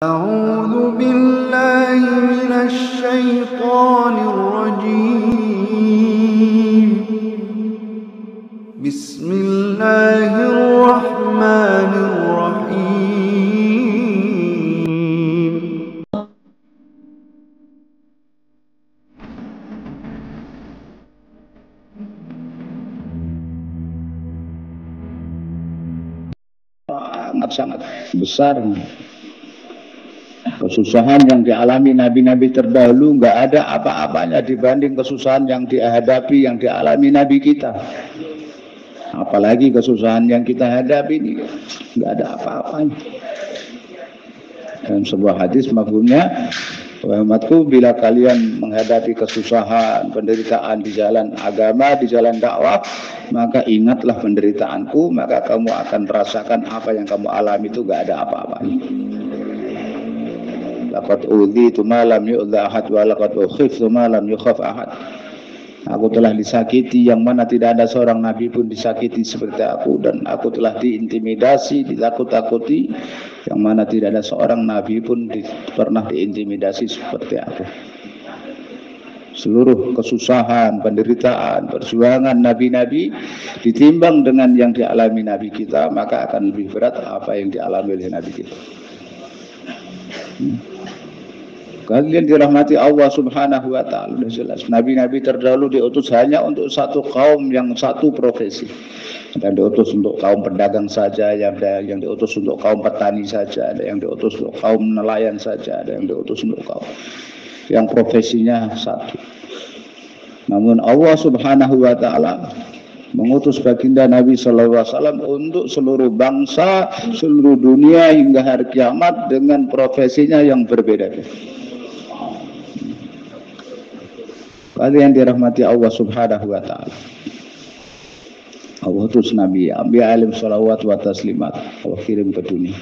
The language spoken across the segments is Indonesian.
أعوذ بالله من الشيطان الرجيم. بسم الله الرحمن الرحيم. Sangat besar kesusahan yang dialami nabi-nabi terdahulu, nggak ada apa-apanya dibanding kesusahan yang dihadapi, yang dialami nabi kita. Apalagi kesusahan yang kita hadapi ini nggak ada apa-apanya. Dan sebuah hadis mafhumnya, Muhammadku, bila kalian menghadapi kesusahan, penderitaan di jalan agama, di jalan dakwah, maka ingatlah penderitaanku, maka kamu akan merasakan apa yang kamu alami itu nggak ada apa-apanya. Laqad udhitu ma lam yu'dha ahad wa laqad ukhiftu ma lam yukhaf ahad. Aku telah disakiti yang mana tidak ada seorang nabi pun disakiti seperti aku, dan aku telah diintimidasi, ditakut-takuti yang mana tidak ada seorang nabi pun pernah diintimidasi seperti aku. Seluruh kesusahan, penderitaan, perjuangan nabi-nabi ditimbang dengan yang dialami nabi kita, maka akan lebih berat apa yang dialami oleh nabi kita. Kalian dirahmati Allah subhanahu wa ta'ala. Sudah jelas, nabi-nabi terdahulu diutus hanya untuk satu kaum, yang satu profesi. Ada yang diutus untuk kaum pedagang saja, ada yang diutus untuk kaum petani saja, ada yang diutus untuk kaum nelayan saja, ada yang diutus untuk kaum yang profesinya satu. Namun Allah subhanahu wa ta'ala mengutus baginda Nabi SAW untuk seluruh bangsa, seluruh dunia hingga hari kiamat dengan profesinya yang berbeda-beda. Kalian dirahmati Allah subhanahu wa ta'ala. Allah utus Nabi, Ambiya alim salawat wa taslimat, Allah kirim ke dunia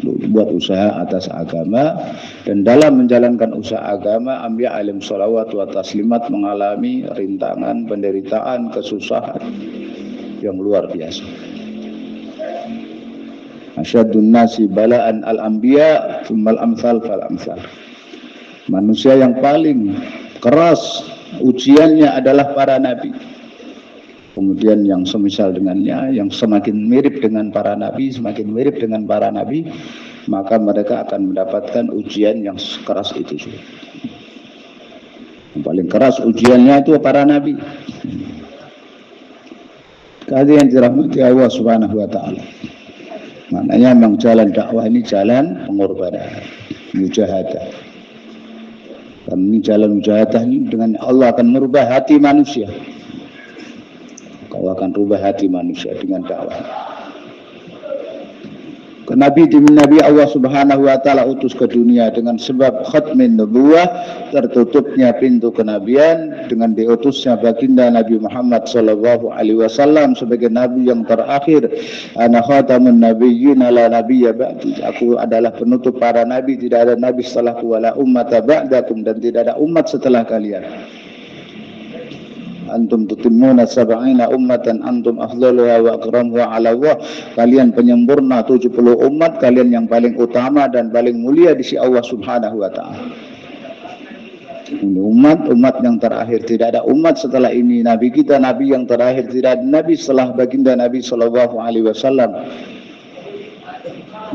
buat usaha atas agama, dan dalam menjalankan usaha agama, Ambiya alim salawat wa taslimat mengalami rintangan, penderitaan, kesusahan yang luar biasa. Asyadun nasi bala'an al-anbiya tsummal amsal fal amsal. Manusia yang paling keras ujiannya adalah para nabi. Kemudian yang semisal dengannya, yang semakin mirip dengan para nabi, semakin mirip dengan para nabi, maka mereka akan mendapatkan ujian yang keras itu juga. Yang paling keras ujiannya itu para nabi. Kalian dirahmati Allah subhanahu wa ta'ala. Maknanya memang jalan dakwah ini jalan pengorbanan, mujahadah. Dan ini jalan mujahadah ini dengan Allah akan merubah hati manusia. Allah akan rubah hati manusia dengan dakwah. Nabi Allah subhanahu wa ta'ala utus ke dunia dengan sebab khatmin nubuwah, tertutupnya pintu kenabian, dengan diutusnya baginda Nabi Muhammad sallallahu alaihi wasallam sebagai nabi yang terakhir. Ana khatamun nabiyyin la nabiyya ba'di. Aku adalah penutup para nabi, tidak ada nabi setelahku, wala ummata ba'dakum, dan tidak ada umat setelah kalian. Antum tutimmuna sab'ina ummatan antum afdaluha wa akramuha ala Allah. Kalian penyempurna 70 umat, kalian yang paling utama dan paling mulia di sisi Allah subhanahu wa ta'ala. Ini umat yang terakhir, tidak ada umat setelah ini. Nabi kita nabi yang terakhir, tidak ada nabi setelah baginda Nabi sallallahu alaihi wasallam.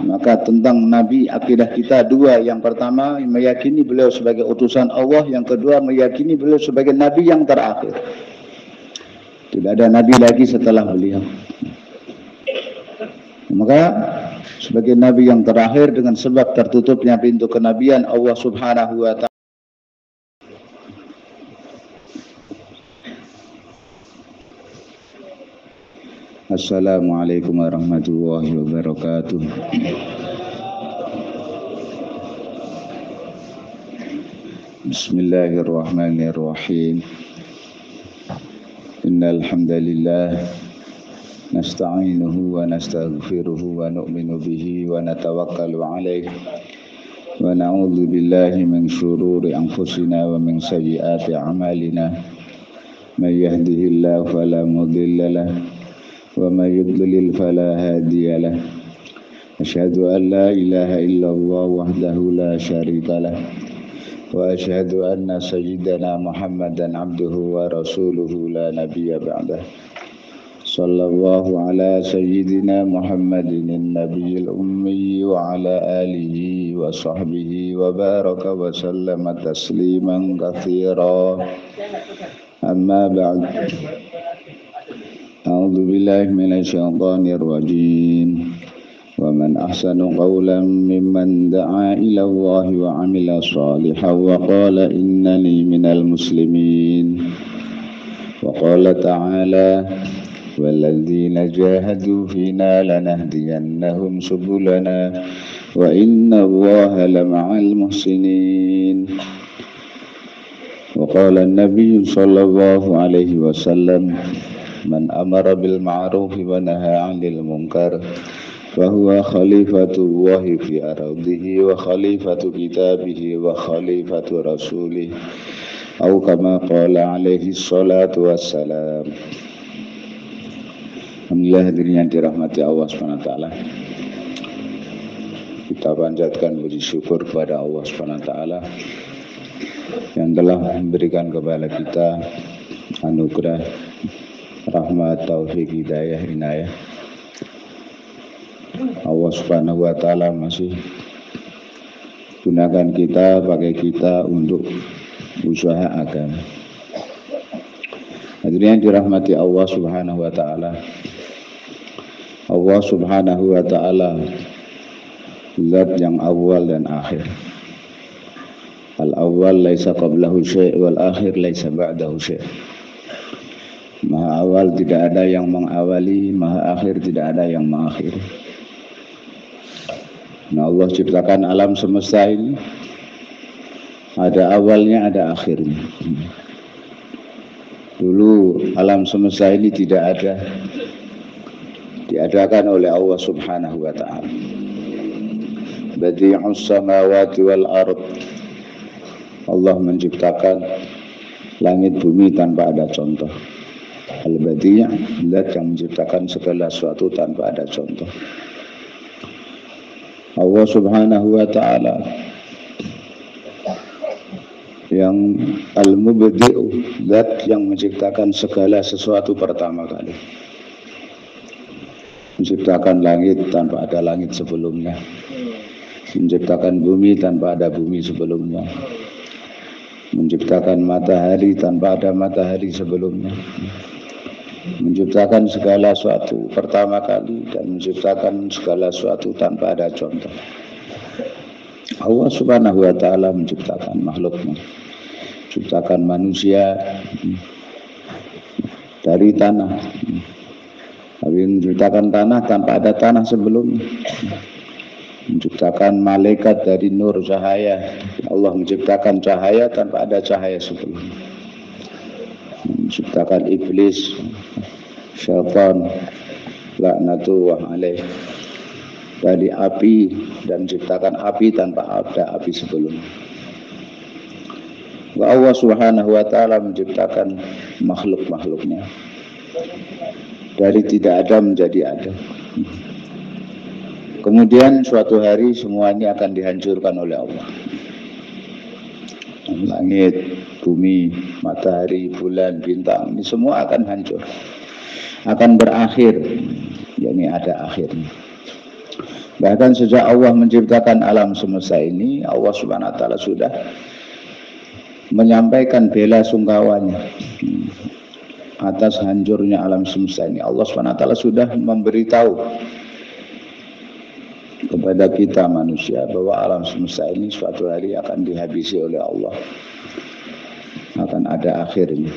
Maka tentang Nabi, akidah kita dua. Yang pertama, meyakini beliau sebagai utusan Allah. Yang kedua, meyakini beliau sebagai Nabi yang terakhir. Tidak ada Nabi lagi setelah beliau. Maka sebagai Nabi yang terakhir, dengan sebab tertutupnya pintu kenabian, Allah subhanahu wa ta'ala Assalamualaikum warahmatullahi wabarakatuh. Bismillahirrahmanirrahim. Innal hamdalillah nasta'inuhu wa nastaghfiruhu wa nu'minu bihi wa natawakkalu 'alaihi wa na'udzu billahi min syururi anfusina wa min sayyiati a'malina. May yahdihillahu fala mudilla lahu wa may yudlil fala hadiya lahu. Asyhadu an la ilaha illallah wahdahu la syarika lah. Wa asyhadu anna sayyidana Muhammadan abduhu wa rasuluhu la nabiyya ba'dah. Sallallahu ala sayyidina Muhammadin nabiyil ummi wa ala alihi wa sahbihi wa baraka wa sallama tasliman katsira. Amma ba'd. A'udzu billahi minasy syaithanir rajim. ومن أحسن قولا ممن دعا إلى الله وعمل صالحا وقال إنني من المسلمين وقال تعالى والذين جاهدوا فينا لنهدينهم سبلنا وإن الله لمع المحسنين وقال النبي صلى الله عليه وسلم من أمر بالمعروف ونهى عن المنكر فهو خليفة الله في أرضه وخليفة كتابه وخليفة رسوله أو كما قال عليه الصلاة والسلام. Alhamdulillah hadirin yang dirahmati Allah SWT. Kita panjatkan puji syukur kepada Allah SWT yang telah memberikan kepada kita anugerah rahmat, taufik, hidayah, inayah. Allah Subhanahu wa ta'ala masih gunakan kita, pakai kita untuk usaha agama. Hadirin yang dirahmati Allah Subhanahu wa ta'ala. Allah Subhanahu wa ta'ala zat yang awal dan akhir. Al-awwal laisa qablahu syai' wal akhir laisa ba'dahu syai'. Maha awal tidak ada yang mengawali, maha akhir tidak ada yang mengakhiri. Nah, Allah ciptakan alam semesta ini ada awalnya, ada akhirnya. Dulu alam semesta ini tidak ada, diadakan oleh Allah Subhanahu wa ta'ala. Badi'us samawati wal ard. Allah menciptakan langit bumi tanpa ada contoh. Al-Badi', zat yang menciptakan segala sesuatu tanpa ada contoh. Allah Subhanahu wa ta'ala yang Al-Mubdi'u, zat yang menciptakan segala sesuatu pertama kali. Menciptakan langit tanpa ada langit sebelumnya. Menciptakan bumi tanpa ada bumi sebelumnya. Menciptakan matahari tanpa ada matahari sebelumnya. Menciptakan segala sesuatu pertama kali dan menciptakan segala sesuatu tanpa ada contoh. Allah Subhanahu wa ta'ala menciptakan makhluknya, menciptakan manusia dari tanah. Tapi menciptakan tanah tanpa ada tanah sebelumnya. Menciptakan malaikat dari nur cahaya. Allah menciptakan cahaya tanpa ada cahaya sebelumnya. Menciptakan iblis, syaitan, laknatullah alaih, dari api dan menciptakan api tanpa ada api sebelumnya. Allah Subhanahu wa ta'ala menciptakan makhluk-makhluknya dari tidak ada menjadi ada. Kemudian suatu hari semua ini akan dihancurkan oleh Allah. Langit, bumi, matahari, bulan, bintang, ini semua akan hancur, akan berakhir, yakni ada akhirnya. Bahkan sejak Allah menciptakan alam semesta ini, Allah Subhanahu wa ta'ala sudah menyampaikan bela sungkawanya atas hancurnya alam semesta ini. Allah Subhanahu wa ta'ala sudah memberitahu kepada kita manusia bahwa alam semesta ini suatu hari akan dihabisi oleh Allah, akan ada akhirnya.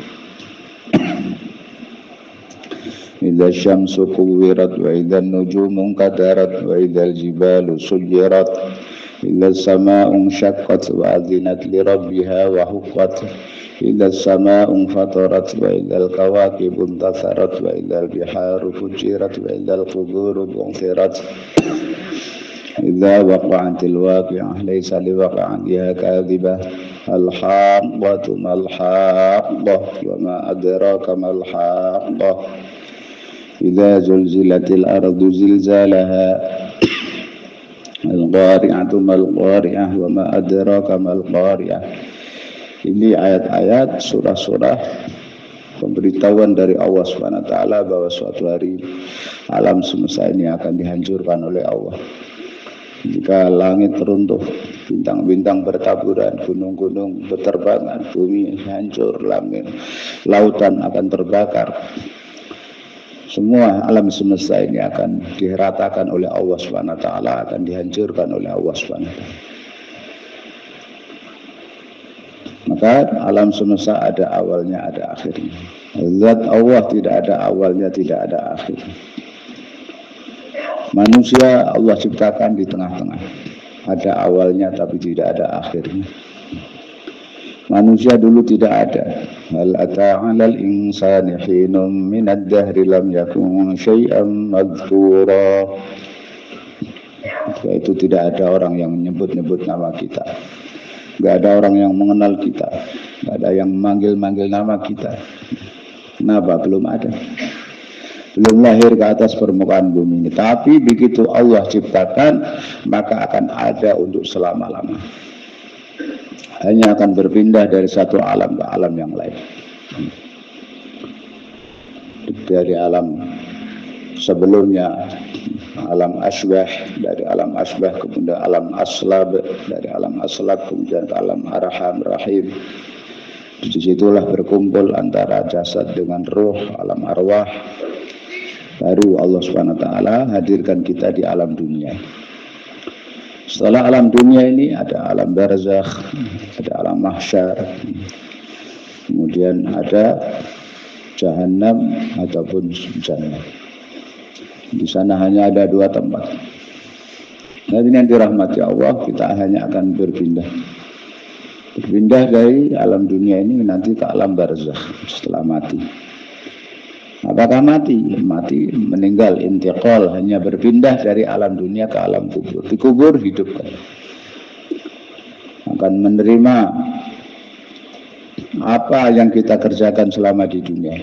Idza syamsu kuwirat wa idza nujumu qadarat wa idza jibalu sujirat idza samaa'u syaqqat wa adzinat li rabbiha wa huqqat idza samaa'u fatarat wa idza kawakibu intatharat wa idza biharu fujirat wa idza quburu bu'thirat idza waqa'atil waqi'ah laysa liwaqa'atiha kadhibah al-haqqatu mal-haqqah wa ma adraka mal-haqqah idza zulzilatil ardu zilzalaha Al-Qari'atu mal-Qari'ah wa ma adraka mal-Qari'ah. Ini ayat-ayat surah-surah pemberitahuan dari Allah Subhanahu wa taala bahwa suatu hari alam semesta ini akan dihancurkan oleh Allah. Jika langit runtuh, bintang-bintang bertaburan, gunung-gunung berterbangan, bumi hancur, langit, lautan akan terbakar. Semua alam semesta ini akan diratakan oleh Allah Subhanahu wa taala, akan dihancurkan oleh Allah Subhanahu wa taala. Maka alam semesta ada awalnya, ada akhirnya. Zat Allah tidak ada awalnya, tidak ada akhirnya. Manusia Allah ciptakan di tengah-tengah. Ada awalnya tapi tidak ada akhirnya. Manusia dulu tidak ada. Hal ata'alal insani hinum minad dahri lam yakun syai'an madhkura. Itu tidak ada orang yang menyebut-nyebut nama kita. Tidak ada orang yang mengenal kita. Tidak ada yang manggil-manggil nama kita. Kenapa? Belum ada. Belum lahir ke atas permukaan bumi ini. Tapi begitu Allah ciptakan, maka akan ada untuk selama-lama. Hanya akan berpindah dari satu alam ke alam yang lain. Dari alam sebelumnya, alam asbah, dari alam asbah kemudian alam aslab, dari alam aslab kemudian ke alam arham rahim. Disitulah berkumpul antara jasad dengan ruh, alam arwah. Baru Allah Subhanahu wa taala hadirkan kita di alam dunia. Setelah alam dunia ini ada alam barzakh, ada alam mahsyar. Kemudian ada jahannam ataupun jannah. Di sana hanya ada dua tempat. Nanti yang dirahmati Allah, kita hanya akan berpindah. Berpindah dari alam dunia ini nanti ke alam barzakh setelah mati. Apakah mati? Mati, meninggal, intiqal, hanya berpindah dari alam dunia ke alam kubur. Di kubur hidup akan menerima apa yang kita kerjakan selama di dunia.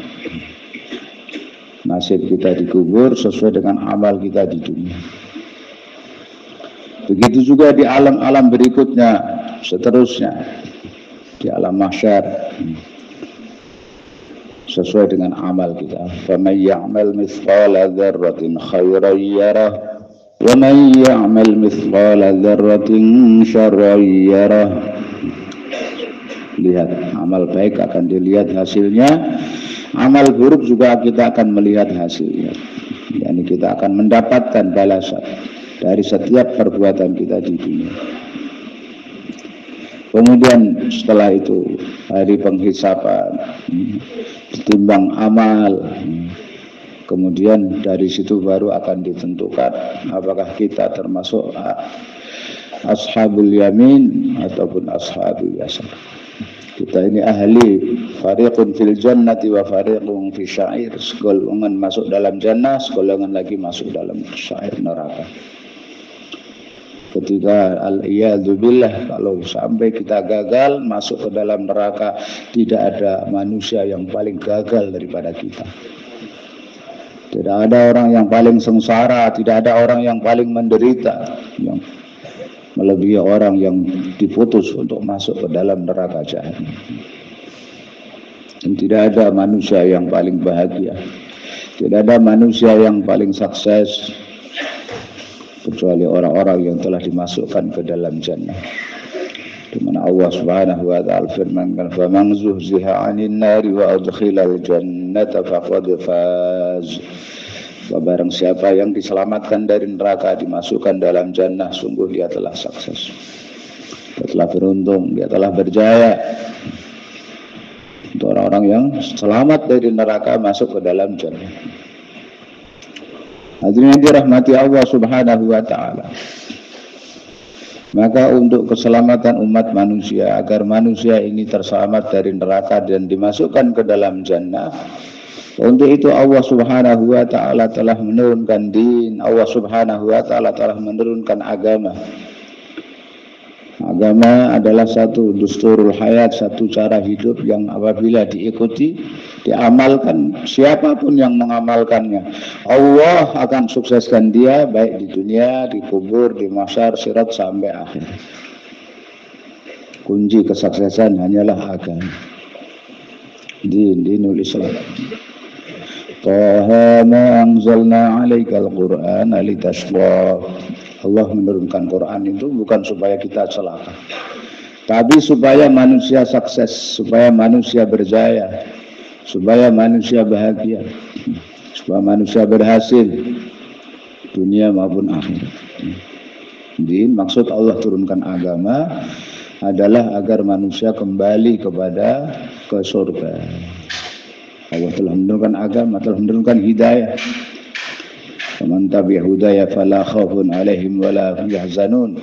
Nasib kita di kubur sesuai dengan amal kita di dunia. Begitu juga di alam-alam berikutnya, seterusnya. Di alam mahsyar sesuai dengan amal kita. Faman ya'mal mithqala dzarratin khairan yarah wa man ya'mal mithqala dzarratin syarran yarah. Lihat, amal baik akan dilihat hasilnya, amal buruk juga kita akan melihat hasilnya. Yani kita akan mendapatkan balasan dari setiap perbuatan kita di dunia. Kemudian setelah itu hari penghisaban, ditimbang amal, kemudian dari situ baru akan ditentukan apakah kita termasuk ashabul yamin ataupun ashabul yasar. Kita ini ahli fariqun fil jannati wa fariqun fi syair. Segolongan masuk dalam jannah, segolongan lagi masuk dalam syair neraka. Ketika al-iyadzubillah, kalau sampai kita gagal masuk ke dalam neraka, tidak ada manusia yang paling gagal daripada kita. Tidak ada orang yang paling sengsara, tidak ada orang yang paling menderita yang melebihi orang yang diputus untuk masuk ke dalam neraka jahanam. Dan tidak ada manusia yang paling bahagia, tidak ada manusia yang paling sukses kecuali orang-orang yang telah dimasukkan ke dalam jannah. Di mana Allah Subhanahu wa taala firmankan, "Faman zuhziha 'anil nari wa udkhilal jannata faqad faz." Barang siapa yang diselamatkan dari neraka, dimasukkan dalam jannah, sungguh dia telah sukses. Dia telah beruntung, dia telah berjaya. Untuk orang-orang yang selamat dari neraka masuk ke dalam jannah. Hadirin yang dirahmati Allah Subhanahu wa taala. Maka untuk keselamatan umat manusia, agar manusia ini terselamat dari neraka dan dimasukkan ke dalam jannah, untuk itu Allah Subhanahu wa taala telah menurunkan din, Allah Subhanahu wa taala telah menurunkan agama Agama adalah satu dusturul hayat, satu cara hidup yang apabila diikuti, diamalkan, siapapun yang mengamalkannya, Allah akan sukseskan dia baik di dunia, di kubur, di mahsyar, sirat sampai akhir. Kunci kesuksesan hanyalah agama. Dinul Islam. Taha ma anzalna 'alaikal Qur'ana litashqa. Allah menurunkan Quran itu bukan supaya kita celaka, tapi supaya manusia sukses, supaya manusia berjaya, supaya manusia bahagia, supaya manusia berhasil dunia maupun akhirat. Jadi maksud Allah turunkan agama adalah agar manusia kembali kepada ke surga. Allah telah menurunkan agama, telah menurunkan hidayah. Man tabi'a hudaya fala khaufun 'alaihim wala hum yahzanun.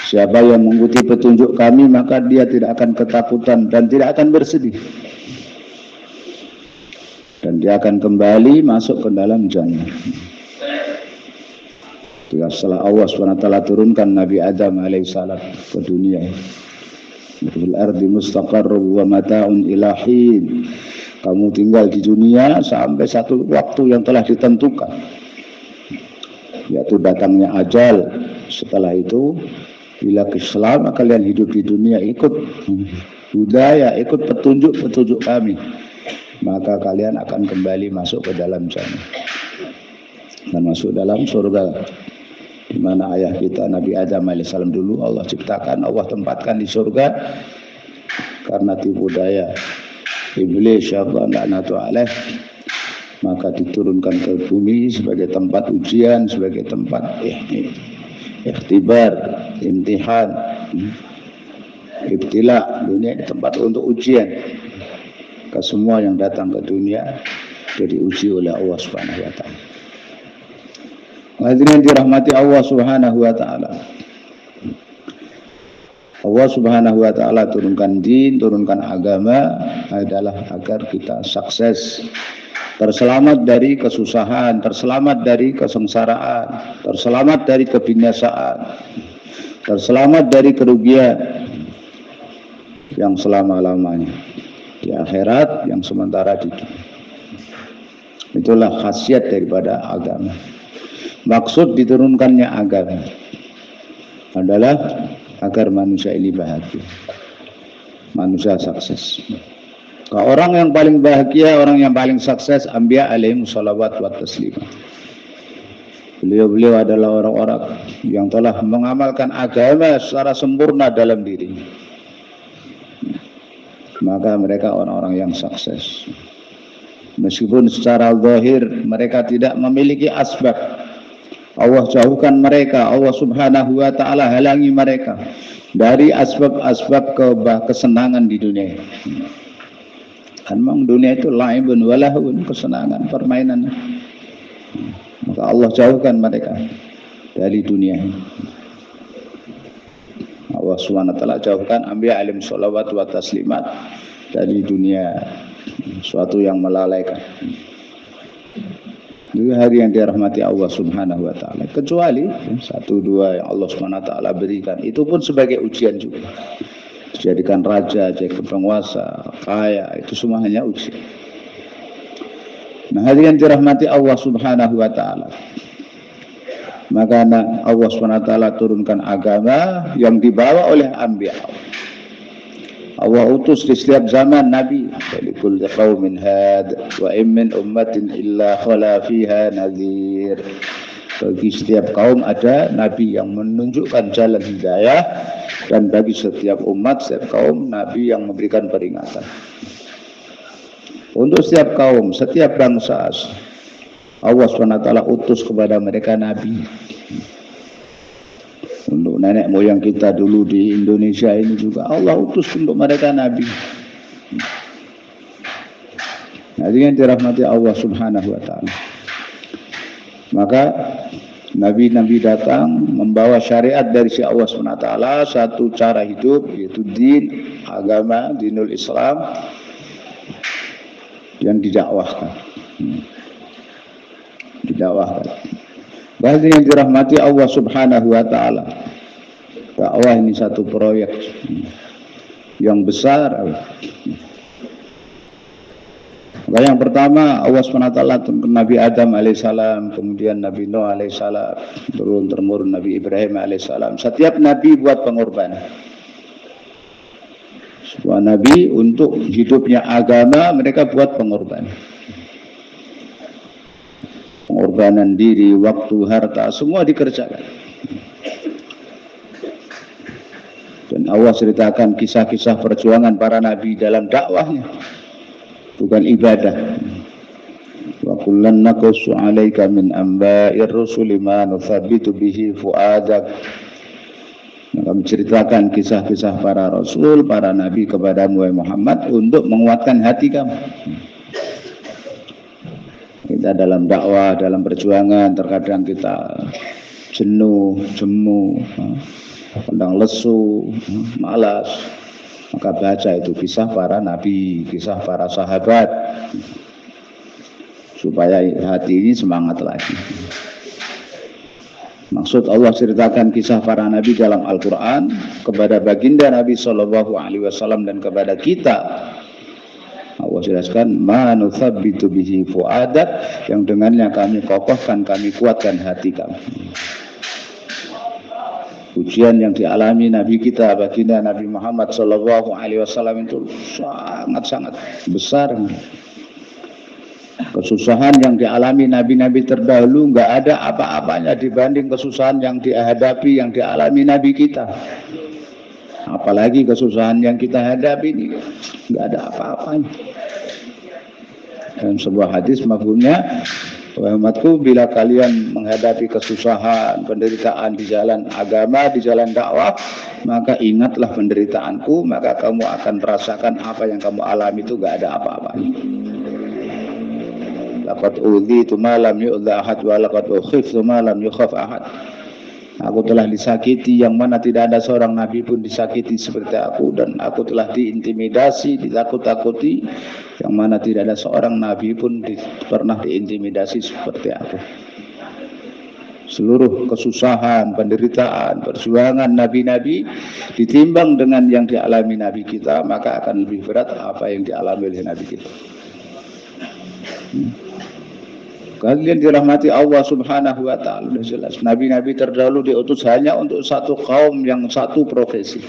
Siapa yang mengikuti petunjuk kami maka dia tidak akan ketakutan dan tidak akan bersedih. Dan dia akan kembali masuk ke dalam jannah. Setelah Allah SWT turunkan Nabi Adam alaihissalam ke dunia. Fil ardi mustaqarrun wa mata'un ila hin. Kamu tinggal di dunia sampai satu waktu yang telah ditentukan, yaitu datangnya ajal. Setelah itu bila selama kalian hidup di dunia ikut budaya, ikut petunjuk kami, maka kalian akan kembali masuk ke dalam jannah dan masuk dalam surga, di mana ayah kita Nabi Adam alaihissalam dulu Allah ciptakan, Allah tempatkan di surga karena tipu daya iblis, syaitan laknatu alaih, maka diturunkan ke bumi sebagai tempat ujian, sebagai tempat ikhtibar, imtihan, ibtila. Dunia ini tempat untuk ujian ke semua yang datang ke dunia, jadi uji oleh Allah Subhanahu wa taala. Hadirin dirahmati Allah Subhanahu wa taala. Allah Subhanahu wa taala turunkan din, turunkan agama adalah agar kita sukses, terselamat dari kesusahan, terselamat dari kesengsaraan, terselamat dari kebinasaan, terselamat dari kerugian yang selama-lamanya di akhirat, yang sementara di dunia. Itulah khasiat daripada agama. Maksud diturunkannya agama adalah agar manusia ini bahagia, manusia sukses. Orang yang paling bahagia, orang yang paling sukses, Anbiya alaihi shalawat wa taslimah. Beliau adalah orang-orang yang telah mengamalkan agama secara sempurna dalam diri. Maka mereka orang-orang yang sukses. Meskipun secara zahir mereka tidak memiliki asbab, Allah jauhkan mereka, Allah Subhanahu wa taala halangi mereka dari asbab-asbab kesenangan di dunia. Memang dunia itu laibun walahun, kesenangan, permainan. Maka Allah jauhkan mereka dari dunia. Allah Subhanahu wa taala jauhkan Anbiya alaihi shalawat wa taslimat dari dunia, suatu yang melalaikan. Itu hari yang dirahmati Allah Subhanahu wa taala. Kecuali satu dua yang Allah Subhanahu wa taala berikan, itu pun sebagai ujian juga. Dijadikan raja, jadi penguasa, kaya, itu semua hanya ujian. Nah, hari yang dirahmati Allah Subhanahu wa taala. Maka Allah Subhanahu wa taala turunkan agama yang dibawa oleh anbiya. Allah utus di setiap zaman nabi. Likulli qaumin had wa in min ummatin illa khala fiha nadhir. Bagi setiap kaum ada nabi yang menunjukkan jalan hidayah, dan bagi setiap umat, setiap kaum, nabi yang memberikan peringatan. Untuk setiap kaum, setiap bangsa, Allah SWT utus kepada mereka nabi. Untuk nenek moyang kita dulu di Indonesia ini juga Allah utus untuk mereka nabi. Nah, ini yang dirahmati Allah Subhanahu wa taala. Maka nabi-nabi datang membawa syariat dari si Allah Subhanahu wa taala, satu cara hidup, yaitu din, agama, dinul Islam yang didakwahkan. Didakwahkan. Bagi yang dirahmati Allah Subhanahu wa taala, Dakwah ini satu proyek yang besar. Yang pertama Allah SWT Nabi Adam alaihissalam, kemudian Nabi Nuh alaihissalam, turun-temurun Nabi Ibrahim alaihissalam. Setiap Nabi buat pengorbanan. Semua Nabi untuk hidupnya agama mereka buat pengorbanan. Pengorbanan diri, waktu, harta, semua dikerjakan. Dan Allah ceritakan kisah-kisah perjuangan para Nabi dalam dakwahnya. Bukan ibadah. Wa kullan naqussu 'alaika min amba'ir rusuli ma nuthabbitu bihi fu'adak. Kami ceritakan kisah-kisah para rasul, para nabi kepadamu wahai Muhammad untuk menguatkan hati kamu. Kita dalam dakwah, dalam perjuangan terkadang kita jenuh, jemu, kadang lesu, malas. Maka baca itu kisah para nabi, kisah para sahabat, supaya hati ini semangat lagi. Maksud Allah ceritakan kisah para nabi dalam Al-Quran kepada baginda Nabi SAW dan kepada kita. Allah jelaskan ma nuthabbitu bihi fu'adak, yang dengannya kami kokohkan, kami kuatkan hati kamu. Ujian yang dialami Nabi kita baginda Nabi Muhammad SAW itu sangat-sangat besar. Kesusahan yang dialami nabi-nabi terdahulu nggak ada apa-apanya dibanding kesusahan yang dihadapi, yang dialami Nabi kita. Apalagi kesusahan yang kita hadapi ini nggak ada apa-apanya. Dalam sebuah hadis mafhumnya, wahai umatku, bila kalian menghadapi kesusahan, penderitaan di jalan agama, di jalan dakwah, maka ingatlah penderitaanku, maka kamu akan merasakan apa yang kamu alami itu nggak ada apa-apanya. Laqad udhitu ma lam yu'dha ahad wa laqad ukhiftu ma lam yukhaf ahad. Aku telah disakiti yang mana tidak ada seorang nabi pun disakiti seperti aku, dan aku telah diintimidasi, ditakut-takuti yang mana tidak ada seorang nabi pun pernah diintimidasi seperti aku. Seluruh kesusahan, penderitaan, perjuangan nabi-nabi ditimbang dengan yang dialami nabi kita, maka akan lebih berat apa yang dialami oleh nabi kita. Kalian dirahmati Allah Subhanahu wa ta'ala. Sudah jelas nabi-nabi terdahulu diutus hanya untuk satu kaum, yang satu profesi.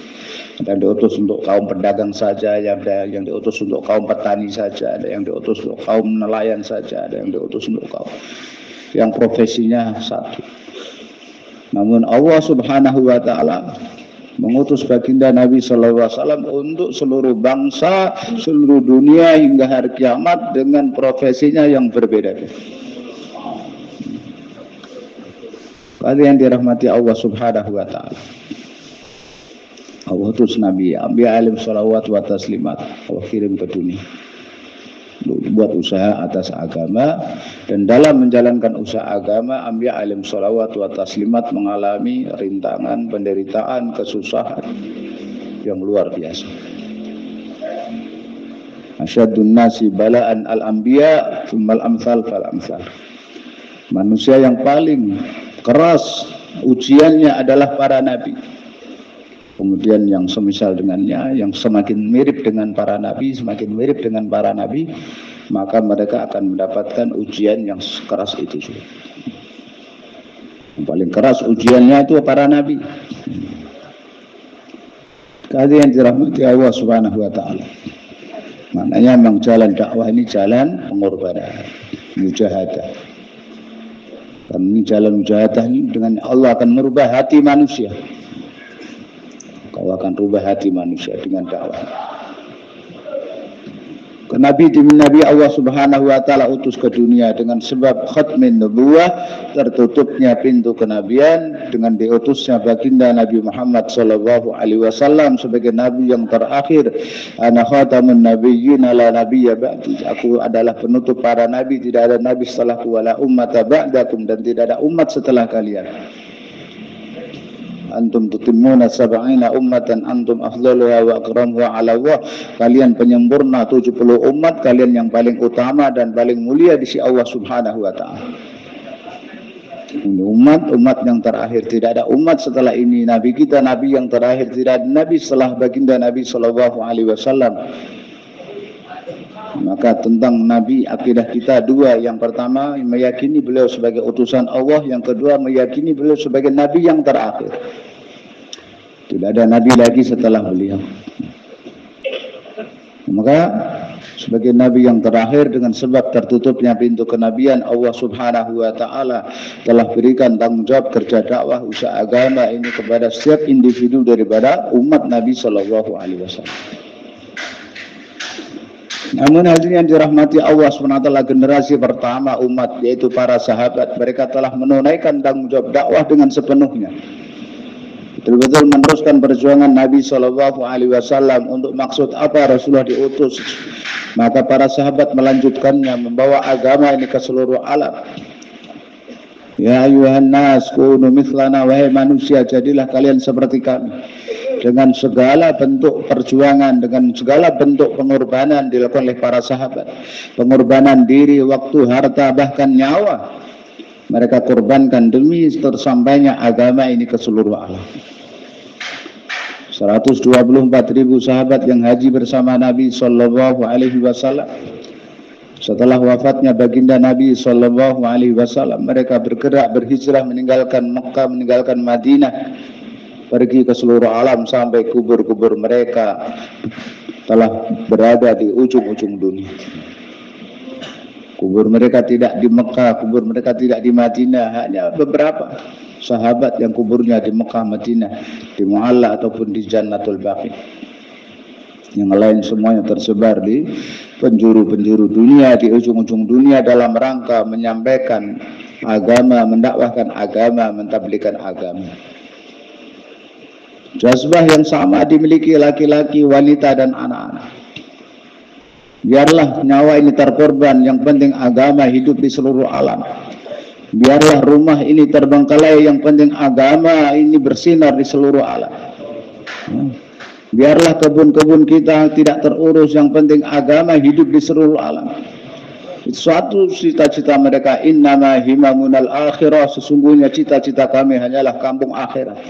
Ada yang diutus untuk kaum pedagang saja, ada yang diutus untuk kaum petani saja, ada yang diutus untuk kaum nelayan saja, ada yang diutus untuk kaum yang profesinya satu. Namun Allah Subhanahu wa ta'ala mengutus baginda Nabi SAW untuk seluruh bangsa, seluruh dunia hingga hari kiamat dengan profesinya yang berbeda-beda. Kalian dirahmati Allah Subhanahu wa ta'ala. Allah utus Nabi, ambil alim salawat wa taslimat, Allah kirim ke dunia buat usaha atas agama, dan dalam menjalankan usaha agama ambil alim salawat wa taslimat mengalami rintangan, penderitaan, kesusahan yang luar biasa. Asyadun nasi bala'an al-anbiya thummal amsal fal amsal. Manusia yang paling keras ujiannya adalah para nabi. Kemudian yang semisal dengannya, yang semakin mirip dengan para nabi, semakin mirip dengan para nabi, maka mereka akan mendapatkan ujian yang keras itu juga. Yang paling keras ujiannya itu para nabi. Kalian dirahmati Allah Subhanahu wa ta'ala. Maknanya memang jalan dakwah ini jalan pengorbanan, mujahadah. Dan ini jalan mujahadah ini dengan Allah akan merubah hati manusia. Allah akan rubah hati manusia dengan dakwah. Nabi Allah Subhanahu wa ta'ala utus ke dunia dengan sebab khatmin nubuwah, tertutupnya pintu kenabian, dengan diutusnya baginda Nabi Muhammad SAW sebagai nabi yang terakhir. Ana khatamun nabiyyin la nabiyya ba'di. Aku adalah penutup para nabi, tidak ada nabi setelahku, wala ummata ba'dakum, dan tidak ada umat setelah kalian. Antum tutimmuna sab'ina ummatan antum afdaluha wa akramuha ala Allah. Kalian penyempurna 70 umat, kalian yang paling utama dan paling mulia di sisi Allah Subhanahu wa ta'ala. Ini umat yang terakhir, tidak ada umat setelah ini. Nabi kita nabi yang terakhir, tidak ada nabi setelah baginda Nabi Shallallahu Alaihi Wasallam. Maka tentang Nabi akidah kita dua. Yang pertama meyakini beliau sebagai utusan Allah, yang kedua meyakini beliau sebagai Nabi yang terakhir. Tidak ada Nabi lagi setelah beliau. Maka sebagai Nabi yang terakhir, dengan sebab tertutupnya pintu kenabian, Allah Subhanahu wa Ta'ala telah berikan tanggung jawab kerja dakwah usaha agama ini kepada setiap individu daripada umat Nabi Shallallahu Alaihi Wasallam. Namun hadirin yang dirahmati Allah SWT, generasi pertama umat yaitu para sahabat, mereka telah menunaikan tanggung jawab dakwah dengan sepenuhnya, betul-betul meneruskan perjuangan Nabi Shallallahu Alaihi Wasallam. Untuk maksud apa Rasulullah diutus? Maka para sahabat melanjutkannya, membawa agama ini ke seluruh alam. Ya ayuhan nas kunu mithlana, wahai manusia jadilah kalian seperti kami. Dengan segala bentuk perjuangan, dengan segala bentuk pengorbanan dilakukan oleh para sahabat. Pengorbanan diri, waktu, harta, bahkan nyawa mereka korbankan demi tersampainya agama ini ke seluruh alam. 124.000 sahabat yang haji bersama Nabi Sallallahu Alaihi Wasallam. Setelah wafatnya baginda Nabi Sallallahu Alaihi Wasallam, mereka bergerak berhijrah meninggalkan Mekah, meninggalkan Madinah, pergi ke seluruh alam sampai kubur-kubur mereka telah berada di ujung-ujung dunia. Kubur mereka tidak di Mekah, kubur mereka tidak di Madinah, hanya beberapa sahabat yang kuburnya di Mekah, Madinah, di Mu'alla ataupun di Jannatul Baqi. Yang lain semuanya tersebar di penjuru-penjuru dunia, di ujung-ujung dunia dalam rangka menyampaikan agama, mendakwahkan agama, mentabligkan agama. Jazbah yang sama dimiliki laki-laki, wanita dan anak-anak. Biarlah nyawa ini terkorban, yang penting agama hidup di seluruh alam. Biarlah rumah ini terbengkalai, yang penting agama ini bersinar di seluruh alam. Biarlah kebun-kebun kita tidak terurus, yang penting agama hidup di seluruh alam. Suatu cita-cita mereka, innama himamunal akhirah, sesungguhnya cita-cita kami hanyalah kampung akhirat.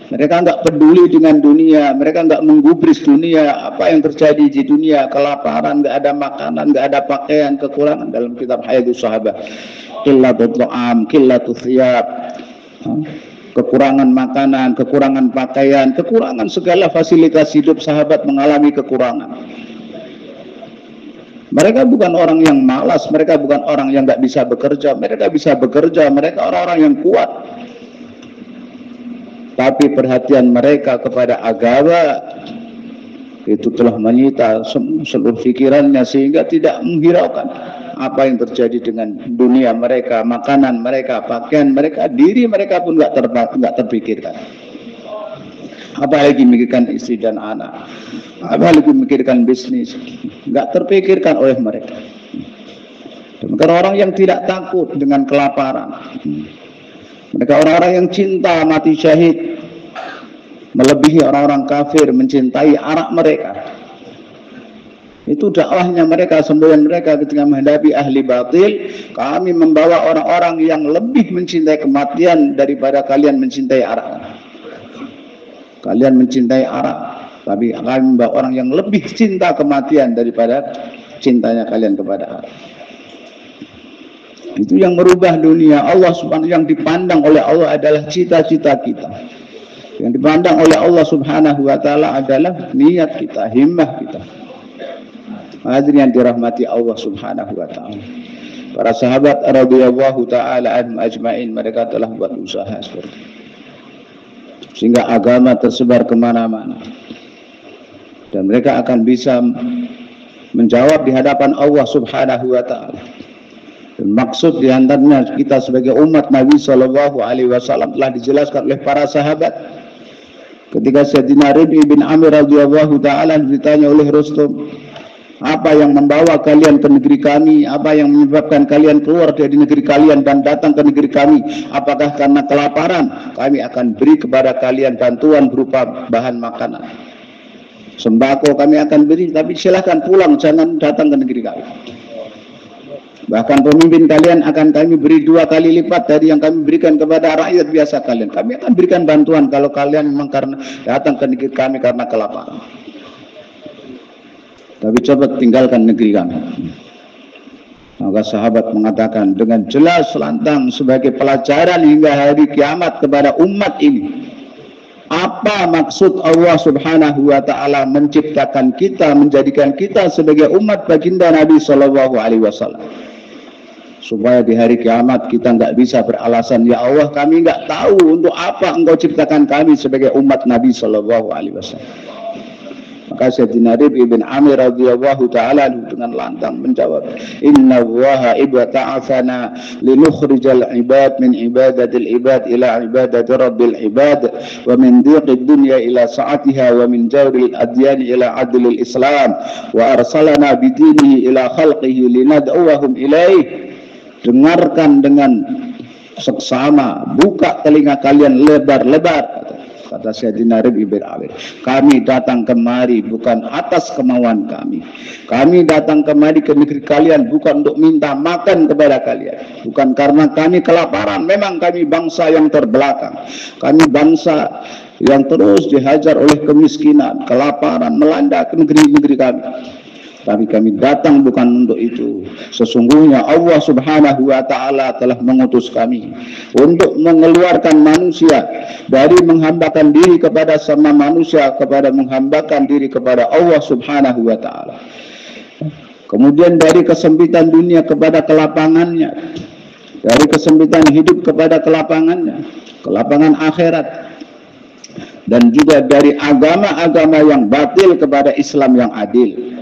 Mereka enggak peduli dengan dunia, mereka enggak menggubris dunia. Apa yang terjadi di dunia, kelaparan, enggak ada makanan, enggak ada pakaian, kekurangan. Dalam kitab Hayatus Sahabat, qillatul ta'am, qillatul thiyab, kekurangan makanan, kekurangan pakaian, kekurangan segala fasilitas hidup. Sahabat mengalami kekurangan. Mereka bukan orang yang malas, mereka bukan orang yang enggak bisa bekerja, mereka bisa bekerja, mereka orang-orang yang kuat. Tapi perhatian mereka kepada agama itu telah menyita seluruh pikirannya, sehingga tidak menghiraukan apa yang terjadi dengan dunia mereka, makanan mereka, pakaian mereka, diri mereka pun nggak terpikirkan. Apalagi memikirkan istri dan anak, apalagi memikirkan bisnis, nggak terpikirkan oleh mereka. Mereka orang yang tidak takut dengan kelaparan. Mereka orang-orang yang cinta mati syahid, melebihi orang-orang kafir mencintai anak mereka. Itu dakwahnya mereka, semboyan mereka ketika menghadapi ahli batil. Kami membawa orang-orang yang lebih mencintai kematian daripada kalian mencintai anak. Kalian mencintai anak, tapi kami membawa orang yang lebih cinta kematian daripada cintanya kalian kepada anak. Itu yang merubah dunia. Allah Subhanahu, yang dipandang oleh Allah adalah cita-cita kita. Yang dipandang oleh Allah Subhanahu wa Ta'ala adalah niat kita, himmah kita. Hadirin yang dirahmati Allah Subhanahu wa Ta'ala. Para sahabat radhiyallahu ta'ala anhum ajmain, mereka telah buat usaha seperti itu, sehingga agama tersebar kemana-mana. Dan mereka akan bisa menjawab di hadapan Allah Subhanahu wa Ta'ala. Dan maksud diantaranya kita sebagai umat Nabi Sallallahu Alaihi Wasallam telah dijelaskan oleh para sahabat. Ketika Sayyidina Rabi bin Amir radhiyallahu ta'ala ditanya oleh Rustum, apa yang membawa kalian ke negeri kami? Apa yang menyebabkan kalian keluar dari negeri kalian dan datang ke negeri kami? Apakah karena kelaparan? Kami akan beri kepada kalian bantuan berupa bahan makanan, sembako kami akan beri, tapi silahkan pulang, jangan datang ke negeri kami. Bahkan pemimpin kalian akan kami beri 2 kali lipat dari yang kami berikan kepada rakyat biasa kalian. Kami akan berikan bantuan kalau kalian memang karena datang ke negeri kami karena kelaparan. Tapi coba tinggalkan negeri kami. Maka sahabat mengatakan dengan jelas lantang sebagai pelajaran hingga hari kiamat kepada umat ini. Apa maksud Allah Subhanahu wa taala menciptakan kita, menjadikan kita sebagai umat baginda Nabi sallallahu alaihi wasallam? Supaya di hari kiamat kita enggak bisa beralasan, ya Allah kami enggak tahu untuk apa Engkau ciptakan kami sebagai umat Nabi sallallahu alaihi wasallam. Maka Sayyidina Rib ibn Amir radhiyallahu ta'ala dengan lantang menjawab, Inna Allaha ibta'athana linukhrijal ibad min ibadatil ibad ila ibadati rabbil ibad wa min dhiqid dunya ila sa'atiha wa min jawril adyan ila adlil islam wa arsalana bidinihi ila khalqihi linad'uwahum ilaih. Dengarkan dengan seksama, buka telinga kalian lebar-lebar, kata Sayyidina Rib ibn Amir. Kami datang kemari bukan atas kemauan kami. Kami datang kemari ke negeri kalian bukan untuk minta makan kepada kalian. Bukan karena kami kelaparan. Memang kami bangsa yang terbelakang. Kami bangsa yang terus dihajar oleh kemiskinan, kelaparan melanda ke negeri-negeri kami. Tapi kami datang bukan untuk itu. Sesungguhnya Allah Subhanahu wa ta'ala telah mengutus kami untuk mengeluarkan manusia dari menghambakan diri kepada sama manusia kepada menghambakan diri kepada Allah Subhanahu wa ta'ala. Kemudian dari kesempitan dunia kepada kelapangannya, dari kesempitan hidup kepada kelapangannya, kelapangan akhirat, dan juga dari agama-agama yang batil kepada Islam yang adil.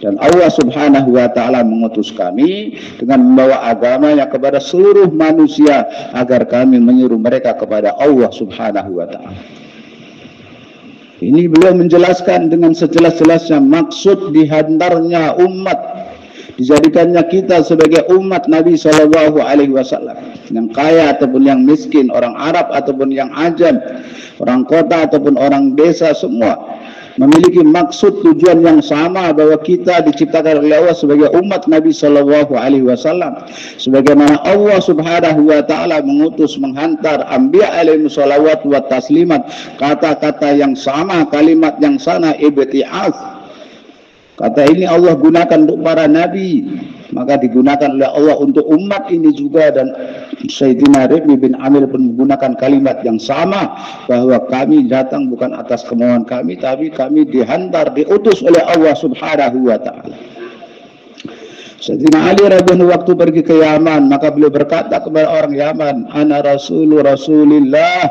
Dan Allah Subhanahu wa ta'ala mengutus kami dengan membawa agamanya kepada seluruh manusia agar kami menyuruh mereka kepada Allah Subhanahu wa ta'ala. Ini beliau menjelaskan dengan sejelas-jelasnya maksud dihantarnya umat, dijadikannya kita sebagai umat Nabi sallallahu alaihi wasallam, yang kaya ataupun yang miskin, orang Arab ataupun yang ajam, orang kota ataupun orang desa, semua memiliki maksud tujuan yang sama, bahwa kita diciptakan oleh Allah sebagai umat Nabi sallallahu alaihi wasallam, sebagaimana Allah Subhanahu wa taala mengutus menghantar anbiya alaihi shalawat wa taslimat, kata-kata yang sama, kalimat yang sana, ibti'ats. Kata ini Allah gunakan untuk para nabi, maka digunakan oleh Allah untuk umat ini juga. Dan Sayyidina Rib bin Amir pun menggunakan kalimat yang sama, bahwa kami datang bukan atas kemauan kami, tapi kami dihantar, diutus oleh Allah Subhanahu wa ta'ala. Sayyidina Ali radhiyallahu waktu pergi ke Yaman, maka beliau berkata kepada orang Yaman, Ana Rasulillah,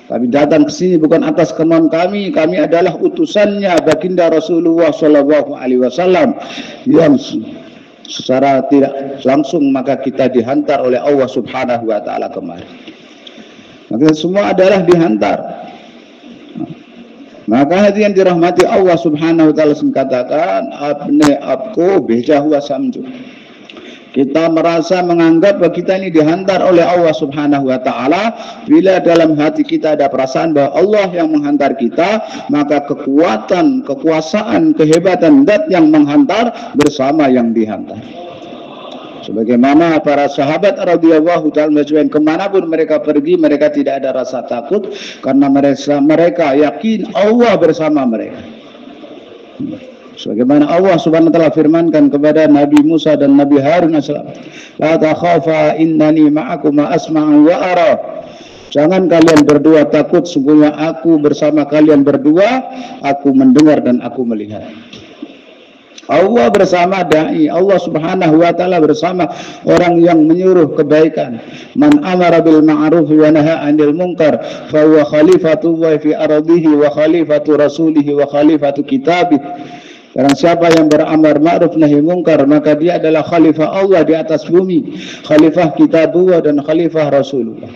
kami datang ke sini bukan atas kemauan kami, kami adalah utusannya baginda Rasulullah sallallahu alaihi wasallam yang secara tidak langsung maka kita dihantar oleh Allah Subhanahu wa taala kemari. Maka semua adalah dihantar. Maka hadirin dirahmati Allah Subhanahu wa taala katakan abne abku beja huwa samju. Kita merasa menganggap bahwa kita ini dihantar oleh Allah Subhanahu wa ta'ala. Bila dalam hati kita ada perasaan bahwa Allah yang menghantar kita, maka kekuatan, kekuasaan, kehebatan zat yang menghantar bersama yang dihantar. Sebagaimana para sahabat radhiyallahu ta'ala kemanapun mereka pergi, mereka tidak ada rasa takut, karena mereka yakin Allah bersama mereka. Sebagaimana Allah Subhanahu wa taala firmankan kepada Nabi Musa dan Nabi Harun alaihissalam, la takhafa innani ma'akuma asma'u wa ara. Jangan kalian berdua takut, sungguhnya aku bersama kalian berdua, aku mendengar dan aku melihat. Allah bersama dai, Allah Subhanahu wa taala bersama orang yang menyuruh kebaikan. Man amara bil ma'ruf wa naha 'anil munkar fa huwa khalifatullah fi ardihi wa khalifatu rasulih wa khalifatu kitabih. Karena siapa yang beramar ma'ruf nahi mungkar, maka dia adalah khalifah Allah di atas bumi, khalifah kitabullah dan khalifah Rasulullah.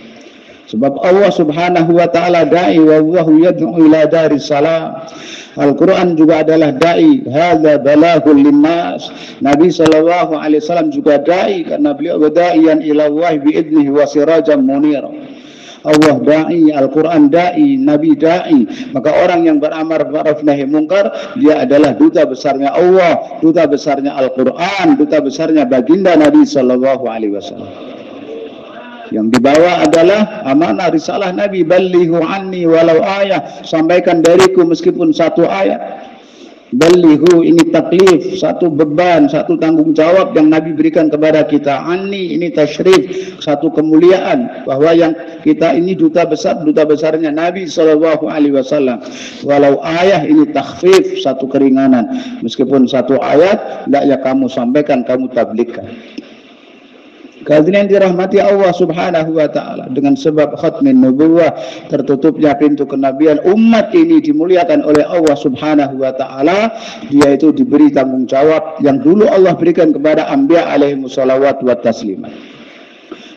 Sebab Allah Subhanahu wa taala dai, wa huwa yad'u ila daris salam. Al-Quran juga adalah dai, hadza balaghul linnas. Nabi sallallahu alaihi wasallam juga dai, karena beliau daiyan ila Allah bi idnihi wa sirajan munira. Allah da'i, Al-Quran da'i, Nabi da'i. Maka orang yang beramar ma'ruf nahi mungkar, dia adalah duta besarnya Allah, duta besarnya Al-Quran, duta besarnya baginda Nabi Sallallahu Alaihi Wasallam. Yang dibawa adalah amanah risalah Nabi, ballighu anni walau ayat, sampaikan dariku meskipun satu ayat. Ballighu ini taklif, satu beban, satu tanggung jawab yang Nabi berikan kepada kita. Anni ini tasyrif, satu kemuliaan, bahwa yang kita ini duta besar, duta besarnya Nabi Sallallahu Alaihi Wasallam. Walau ayat ini takhfif, satu keringanan, meskipun satu ayat hendaknya kamu sampaikan, kamu tabligkan. Hadirin dirahmati Allah Subhanahu wa taala, dengan sebab khatmin nubuwah, tertutupnya pintu kenabian, umat ini dimuliakan oleh Allah Subhanahu wa taala. Dia itu diberi tanggung jawab yang dulu Allah berikan kepada anbiya alaihi wassalawat wa taslimat.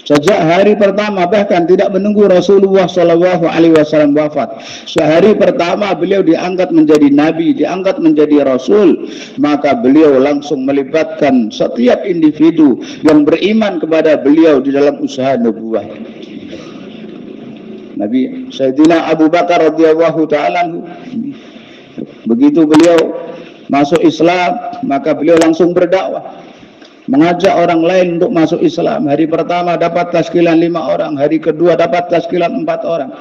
Sejak hari pertama, bahkan tidak menunggu Rasulullah Shallallahu Alaihi Wasallam wafat, sehari pertama beliau diangkat menjadi nabi, diangkat menjadi rasul, maka beliau langsung melibatkan setiap individu yang beriman kepada beliau di dalam usaha nubuwah. Nabi Sayyidina Abu Bakar radhiyallahu ta'ala, begitu beliau masuk Islam, maka beliau langsung berdakwah, mengajak orang lain untuk masuk Islam. Hari pertama dapat taskilan 5 orang, hari kedua dapat taskilan 4 orang.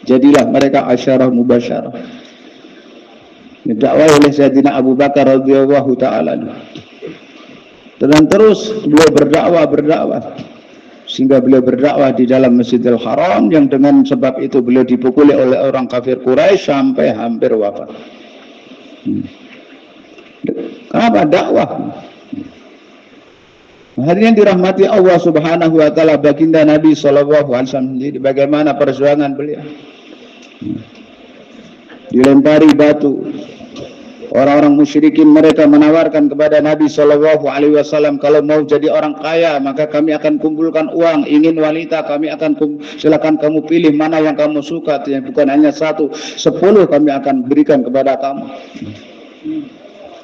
Jadilah mereka asyarah mubasyarah. Didakwai oleh Sayyidina Abu Bakar radhiyallahu ta'ala. Dan terus beliau berdakwah, sehingga beliau berdakwah di dalam Masjidil Haram, yang dengan sebab itu beliau dipukuli oleh orang kafir Quraisy sampai hampir wafat. Kenapa? Dakwah. Hadirin dirahmati Allah Subhanahu wa taala, baginda Nabi sallallahu alaihi wasallam sendiri, bagaimana perjuangan beliau. Dilempari batu. Orang-orang musyrikin mereka menawarkan kepada Nabi sallallahu alaihi wasallam, kalau mau jadi orang kaya maka kami akan kumpulkan uang, ingin wanita kami akan silakan kamu pilih mana yang kamu suka, bukan hanya 1, 10 kami akan berikan kepada kamu.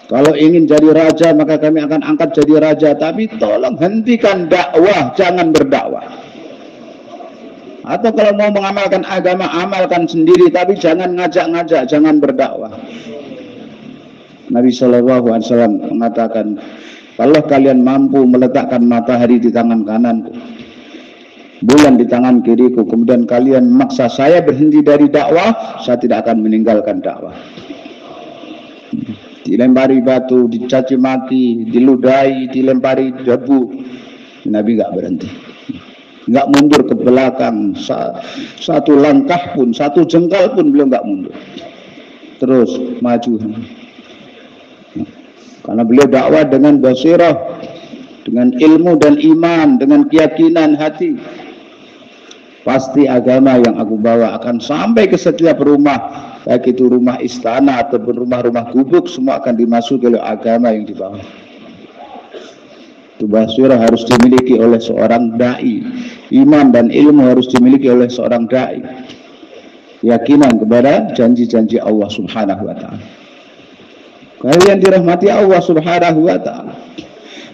Kalau ingin jadi raja maka kami akan angkat jadi raja, tapi tolong hentikan dakwah, jangan berdakwah. Atau kalau mau mengamalkan agama, amalkan sendiri, tapi jangan ngajak-ngajak, jangan berdakwah. Nabi Shallallahu Alaihi Wasallam mengatakan, kalau kalian mampu meletakkan matahari di tangan kananku, bulan di tangan kiriku, kemudian kalian memaksa saya berhenti dari dakwah, saya tidak akan meninggalkan dakwah. Dilempari batu, dicaci maki, diludahi, dilempari debu, Nabi nggak berhenti, nggak mundur ke belakang, satu langkah pun, satu jengkal pun beliau nggak mundur, terus maju. Karena beliau dakwah dengan basirah, dengan ilmu dan iman, dengan keyakinan hati. Pasti agama yang aku bawa akan sampai ke setiap rumah, baik itu rumah istana ataupun rumah-rumah gubuk, semua akan dimasuki oleh agama yang dibawa. Itu basirah harus dimiliki oleh seorang dai, iman dan ilmu harus dimiliki oleh seorang dai, keyakinan kepada janji-janji Allah Subhanahu wa taala. Kalian dirahmati Allah Subhanahu wa taala.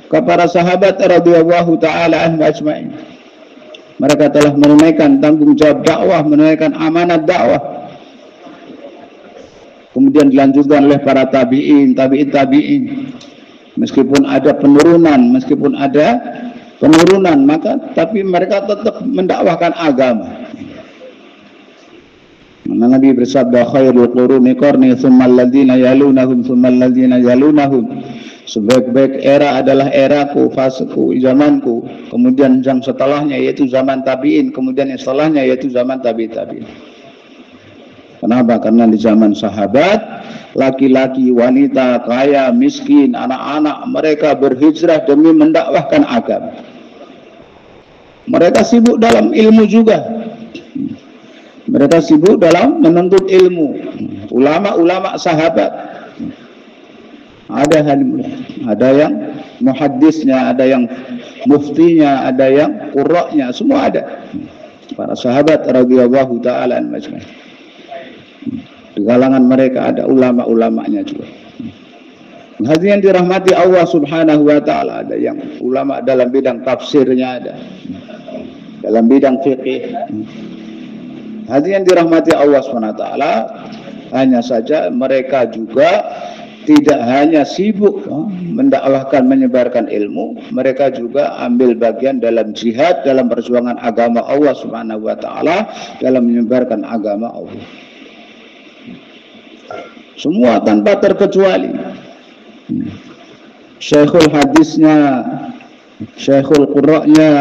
Kepada sahabat radhiyallahu taala anhum ajmain, mereka telah menunaikan tanggung jawab dakwah, menunaikan amanat dakwah. Kemudian dilanjutkan oleh para tabi'in, tabi'in. Meskipun ada penurunan, maka tapi mereka tetap mendakwahkan agama. Nabi bersabda, khairul quruni qarni, tsumma alladziina yalunahum, tsumma alladziina yalunahum. Sebaik-baik era adalah eraku, faseku, zamanku. Kemudian yang setelahnya yaitu zaman tabi'in, kemudian yang setelahnya yaitu zaman tabi'in. Kenapa? Karena di zaman sahabat, laki-laki, wanita, kaya, miskin, anak-anak, mereka berhijrah demi mendakwahkan agama. Mereka sibuk dalam ilmu juga. Mereka sibuk dalam menuntut ilmu. Ulama-ulama sahabat, ada yang muhaddisnya, ada yang muftinya, ada yang qurra'nya, semua ada. Para sahabat radhiyallahu ta'ala anhum. Di kalangan mereka ada ulama-ulamanya juga. Hadirin dirahmati Allah Subhanahu wa taala, ada yang ulama dalam bidang tafsirnya ada. dalam bidang fikih. Hadirin dirahmati Allah SWT, hanya saja mereka juga tidak hanya sibuk mendakwahkan, menyebarkan ilmu, mereka juga ambil bagian dalam jihad, dalam perjuangan agama Allah Subhanahu wa taala, dalam menyebarkan agama Allah. Semua tanpa terkecuali. Syekhul hadisnya, syekhul qurra'nya,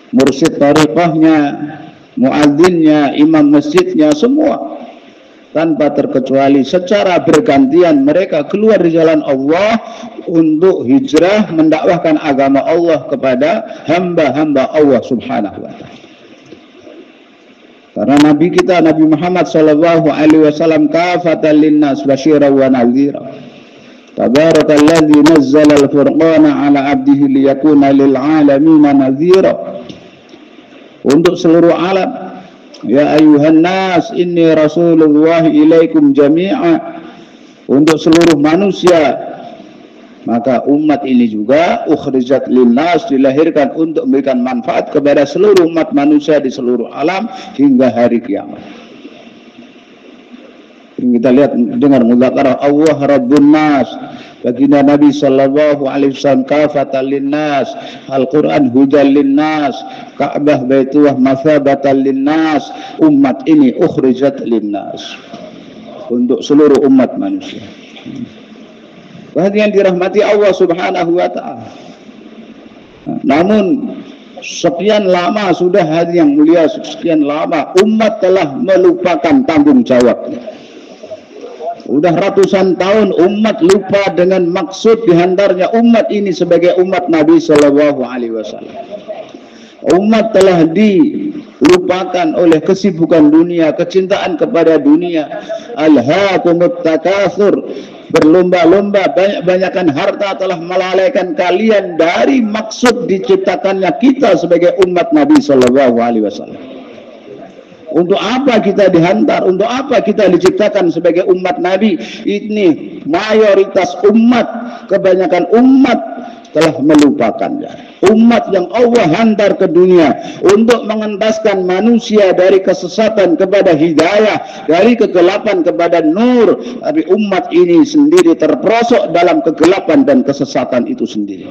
mursyid tariqahnya, muadzinnya, imam masjidnya, semua tanpa terkecuali secara bergantian mereka keluar di jalan Allah untuk hijrah mendakwahkan agama Allah kepada hamba-hamba Allah Subhanahu wa taala. Karena Nabi kita Nabi Muhammad sallallahu alaihi wasallam kafatan linnas basyiran wa nadhira. Tabarakalladzi nazzala al-furqana ala 'abdihi liyakuna lil 'alamin nadhira. Untuk seluruh alam. Ya ayuhan nas inni rasulullah ilaikum jami'a, untuk seluruh manusia. Maka umat ini juga ukhrijat linnas, dilahirkan untuk memberikan manfaat kepada seluruh umat manusia di seluruh alam hingga hari kiamat. Kita lihat dengar mudzakarah Allah Rabbun Nas, baginda Nabi sallallahu alaihi wasallam kafatan linnas, Al-Qur'an hudan linnas, Ka'bah Baitullah mathabatan linnas. Umat ini ukhrijat linnas, untuk seluruh umat manusia. Bahagian dirahmati Allah Subhanahu wa taala. Namun sekian lama sudah, hadirin yang mulia, sekian lama umat telah melupakan tanggung jawabnya. Udah ratusan tahun umat lupa dengan maksud dihantarnya umat ini sebagai umat Nabi Sallallahu Alaihi Wasallam. Umat telah dilupakan oleh kesibukan dunia, kecintaan kepada dunia. Alhaakumut takatsur, berlomba-lomba, banyak-banyakan harta telah melalaikan kalian dari maksud diciptakannya kita sebagai umat Nabi Sallallahu Alaihi Wasallam. Untuk apa kita dihantar? Untuk apa kita diciptakan sebagai umat Nabi? Ini mayoritas umat, kebanyakan umat telah melupakannya. Umat yang Allah hantar ke dunia untuk mengentaskan manusia dari kesesatan kepada hidayah, dari kegelapan kepada nur. Tapi umat ini sendiri terperosok dalam kegelapan dan kesesatan itu sendiri.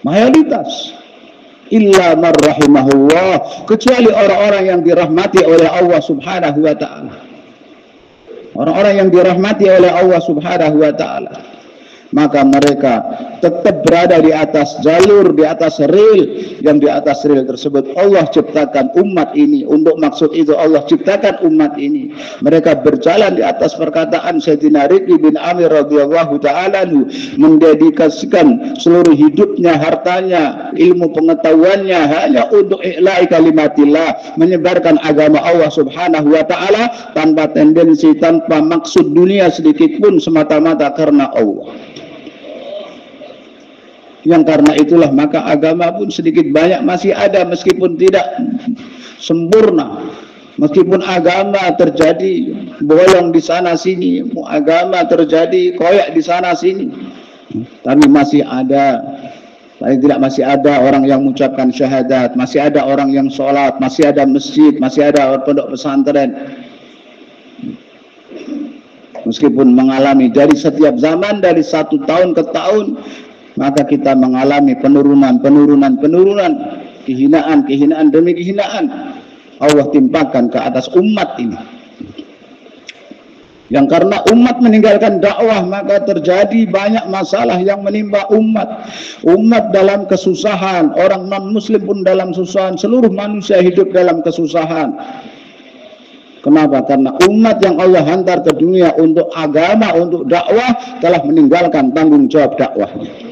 Mayoritas. Illa man rahimahullah, kecuali orang-orang yang dirahmati oleh Allah Subhanahu wa taala. Orang-orang yang dirahmati oleh Allah Subhanahu wa taala, maka mereka tetap berada di atas jalur, di atas rel. Yang di atas rel tersebut Allah ciptakan umat ini. Untuk maksud itu Allah ciptakan umat ini. Mereka berjalan di atas perkataan Sayyidina Ridhi bin Amir radhiyallahu ta'ala, mendedikasikan seluruh hidupnya, hartanya, ilmu pengetahuannya hanya untuk i'la'i kalimatillah, menyebarkan agama Allah Subhanahu wa ta'ala, tanpa tendensi, tanpa maksud dunia sedikit pun, semata-mata karena Allah. Yang karena itulah maka agama pun sedikit banyak masih ada, meskipun tidak sempurna. Meskipun agama terjadi bolong di sana sini, agama terjadi koyak di sana sini, tapi masih ada. Paling tidak masih ada orang yang mengucapkan syahadat, masih ada orang yang sholat, masih ada masjid, masih ada pondok pesantren. Meskipun mengalami dari setiap zaman, dari satu tahun ke tahun, maka kita mengalami penurunan, kehinaan demi kehinaan Allah timpakan ke atas umat ini. Yang karena umat meninggalkan dakwah, maka terjadi banyak masalah yang menimpa umat. Umat dalam kesusahan, orang non-muslim pun dalam kesusahan, seluruh manusia hidup dalam kesusahan. Kenapa? Karena umat yang Allah hantar ke dunia untuk agama, untuk dakwah, telah meninggalkan tanggung jawab dakwahnya.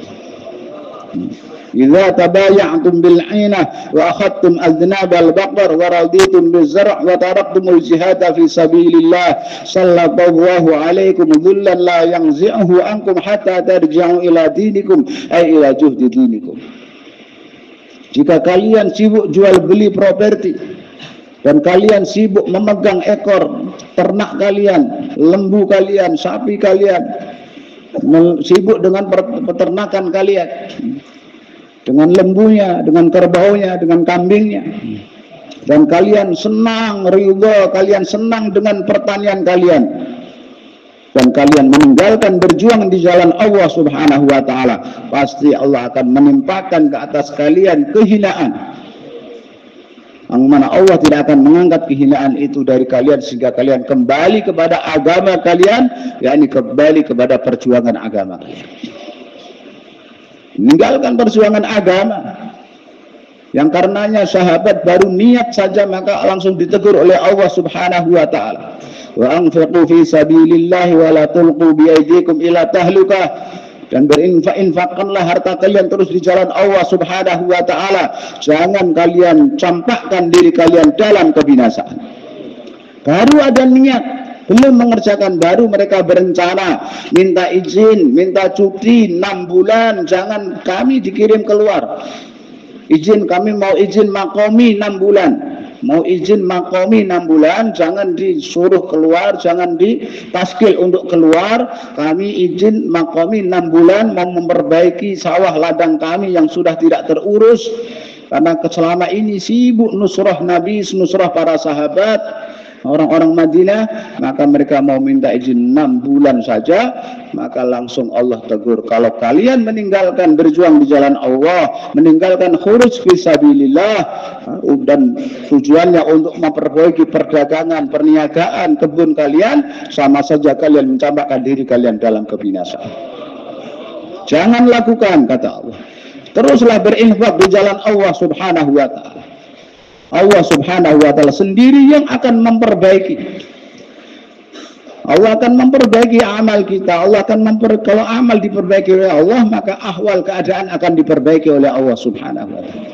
Idza tabaya'tum bil 'ainah wa akhadtum aznabal baqar wa raditum biz zar' wa taraktumul jihad fi sabilillah sallallahu alaikum dhullan la yanzi'uhu ankum hatta tarji'u ila dinikum ay ila juhdi dinikum. Jika kalian sibuk jual beli properti dan kalian sibuk memegang ekor ternak kalian, lembu kalian, sapi kalian, sibuk dengan peternakan kalian, dengan lembunya, dengan kerbaunya, dengan kambingnya. Dan kalian senang, ridho, kalian senang dengan pertanian kalian. Dan kalian meninggalkan berjuang di jalan Allah Subhanahu wa ta'ala, pasti Allah akan menimpakan ke atas kalian kehinaan, yang mana Allah tidak akan mengangkat kehinaan itu dari kalian sehingga kalian kembali kepada agama kalian, yakni kembali kepada perjuangan agama kalian. Meninggalkan perjuangan agama yang karenanya sahabat baru niat saja maka langsung ditegur oleh Allah Subhanahu wa ta'ala. Wa anfiqu fi sabilillahi wa la tulqu bi aydikum ila tahlukah, dan berinfakkanlah harta kalian terus di jalan Allah Subhanahu wa ta'ala, jangan kalian campakkan diri kalian dalam kebinasaan. Baru ada niat, belum mengerjakan, baru mereka berencana, minta izin, minta cuti 6 bulan, jangan kami dikirim keluar. Izin, kami mau izin makomi 6 bulan. Mau izin makomi 6 bulan, jangan disuruh keluar, jangan ditaskil untuk keluar. Kami izin makomi 6 bulan, mau memperbaiki sawah ladang kami yang sudah tidak terurus. Karena selama ini sibuk nusrah Nabi, nusrah para sahabat, orang-orang Madinah, maka mereka mau minta izin 6 bulan saja, maka langsung Allah tegur, kalau kalian meninggalkan berjuang di jalan Allah, meninggalkan khuruj fisabilillah, dan tujuannya untuk memperbaiki perdagangan, perniagaan, kebun kalian, sama saja kalian mencampakkan diri kalian dalam kebinasaan. Jangan lakukan, kata Allah. Teruslah berinfak di jalan Allah Subhanahu wa ta'ala. Allah Subhanahu wa ta'ala sendiri yang akan memperbaiki. Allah akan memperbaiki amal kita. Allah akan kalau amal diperbaiki oleh Allah, maka ahwal keadaan akan diperbaiki oleh Allah Subhanahu wa ta'ala.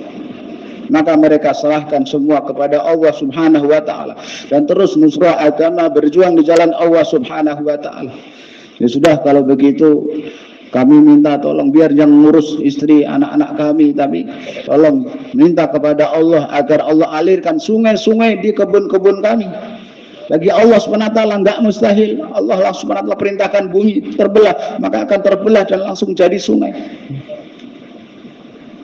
Maka mereka serahkan semua kepada Allah Subhanahu wa ta'ala dan terus nusrah agama, berjuang di jalan Allah Subhanahu wa ta'ala. Ya sudah, kalau begitu kami minta tolong biar yang ngurus istri anak-anak kami, tapi tolong minta kepada Allah agar Allah alirkan sungai-sungai di kebun-kebun kami. Bagi Allah SWT enggak mustahil. Allah SWT perintahkan bumi terbelah, maka akan terbelah dan langsung jadi sungai.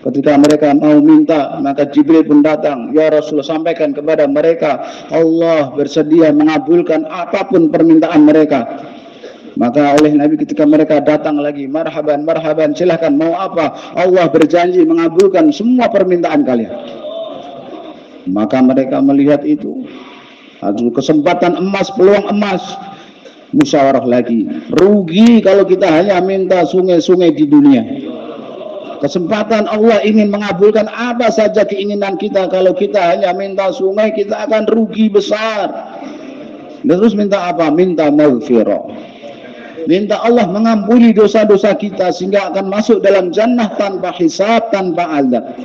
Ketika mereka mau minta, maka Jibril pun datang. Ya Rasulullah, sampaikan kepada mereka, Allah bersedia mengabulkan apapun permintaan mereka. Maka oleh Nabi ketika mereka datang lagi, marhaban, marhaban, silahkan mau apa? Allah berjanji mengabulkan semua permintaan kalian. Maka mereka melihat itu, kesempatan emas, peluang emas, musyawarah lagi. Rugi kalau kita hanya minta sungai-sungai di dunia. Kesempatan Allah ingin mengabulkan apa saja keinginan kita. Kalau kita hanya minta sungai, kita akan rugi besar. Terus minta apa? Minta maghfirah. Minta Allah mengampuni dosa-dosa kita sehingga akan masuk dalam jannah tanpa hisab, tanpa azab.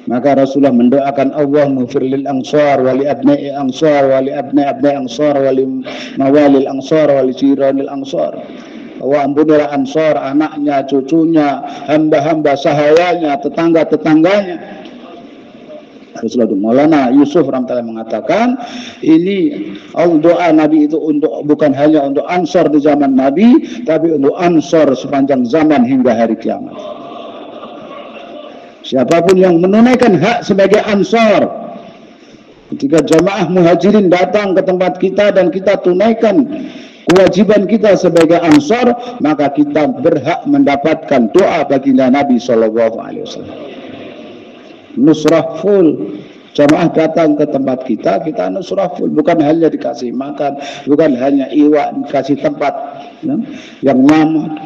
Maka Rasulullah mendoakan Allah maghfir lil ansar wali abna'i ansar wali abna'i ansar wali mawalil ansar wali jiranil ansar. Allah ampunilah ansar, anaknya, cucunya, hamba-hamba sahayanya, tetangga-tetangganya. Rasulullah Maulana Yusuf rahmatullah mengatakan, ini doa Nabi itu bukan hanya untuk ansar di zaman Nabi, tapi untuk ansar sepanjang zaman hingga hari kiamat. Siapapun yang menunaikan hak sebagai ansar, ketika jamaah muhajirin datang ke tempat kita dan kita tunaikan kewajiban kita sebagai ansar, maka kita berhak mendapatkan doa baginda Nabi SAW. Nusrah full. Jamaah datang ke tempat kita, kita nusrah full. Bukan hanya dikasih makan, bukan hanya iwak, dikasih tempat yang nyaman,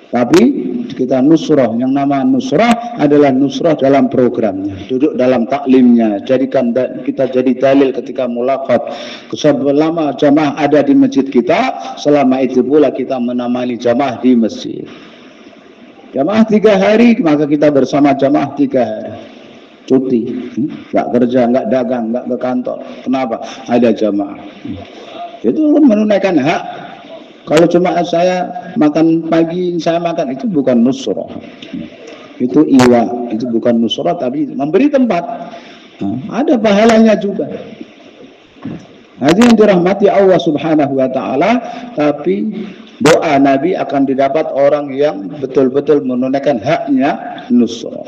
tapi kita nusrah. Yang nama nusrah adalah nusrah dalam programnya, duduk dalam taklimnya, jadikan kita jadi dalil ketika mulaqat. Selama jamaah ada di masjid kita, selama itu pula kita menemani jamaah di masjid. Jamaah 3 hari, maka kita bersama jamaah 3 hari. Cuti, nggak kerja, nggak dagang, nggak ke kantor. Kenapa? Ada jamaah. Itu menunaikan hak. Kalau cuma saya makan pagi, saya makan, itu bukan nusrah. Itu iwa, itu bukan nusrah, tapi memberi tempat. Ada pahalanya juga. Hadirin dirahmati Allah Subhanahu wa ta'ala, tapi doa Nabi akan didapat orang yang betul-betul menunaikan haknya nusra,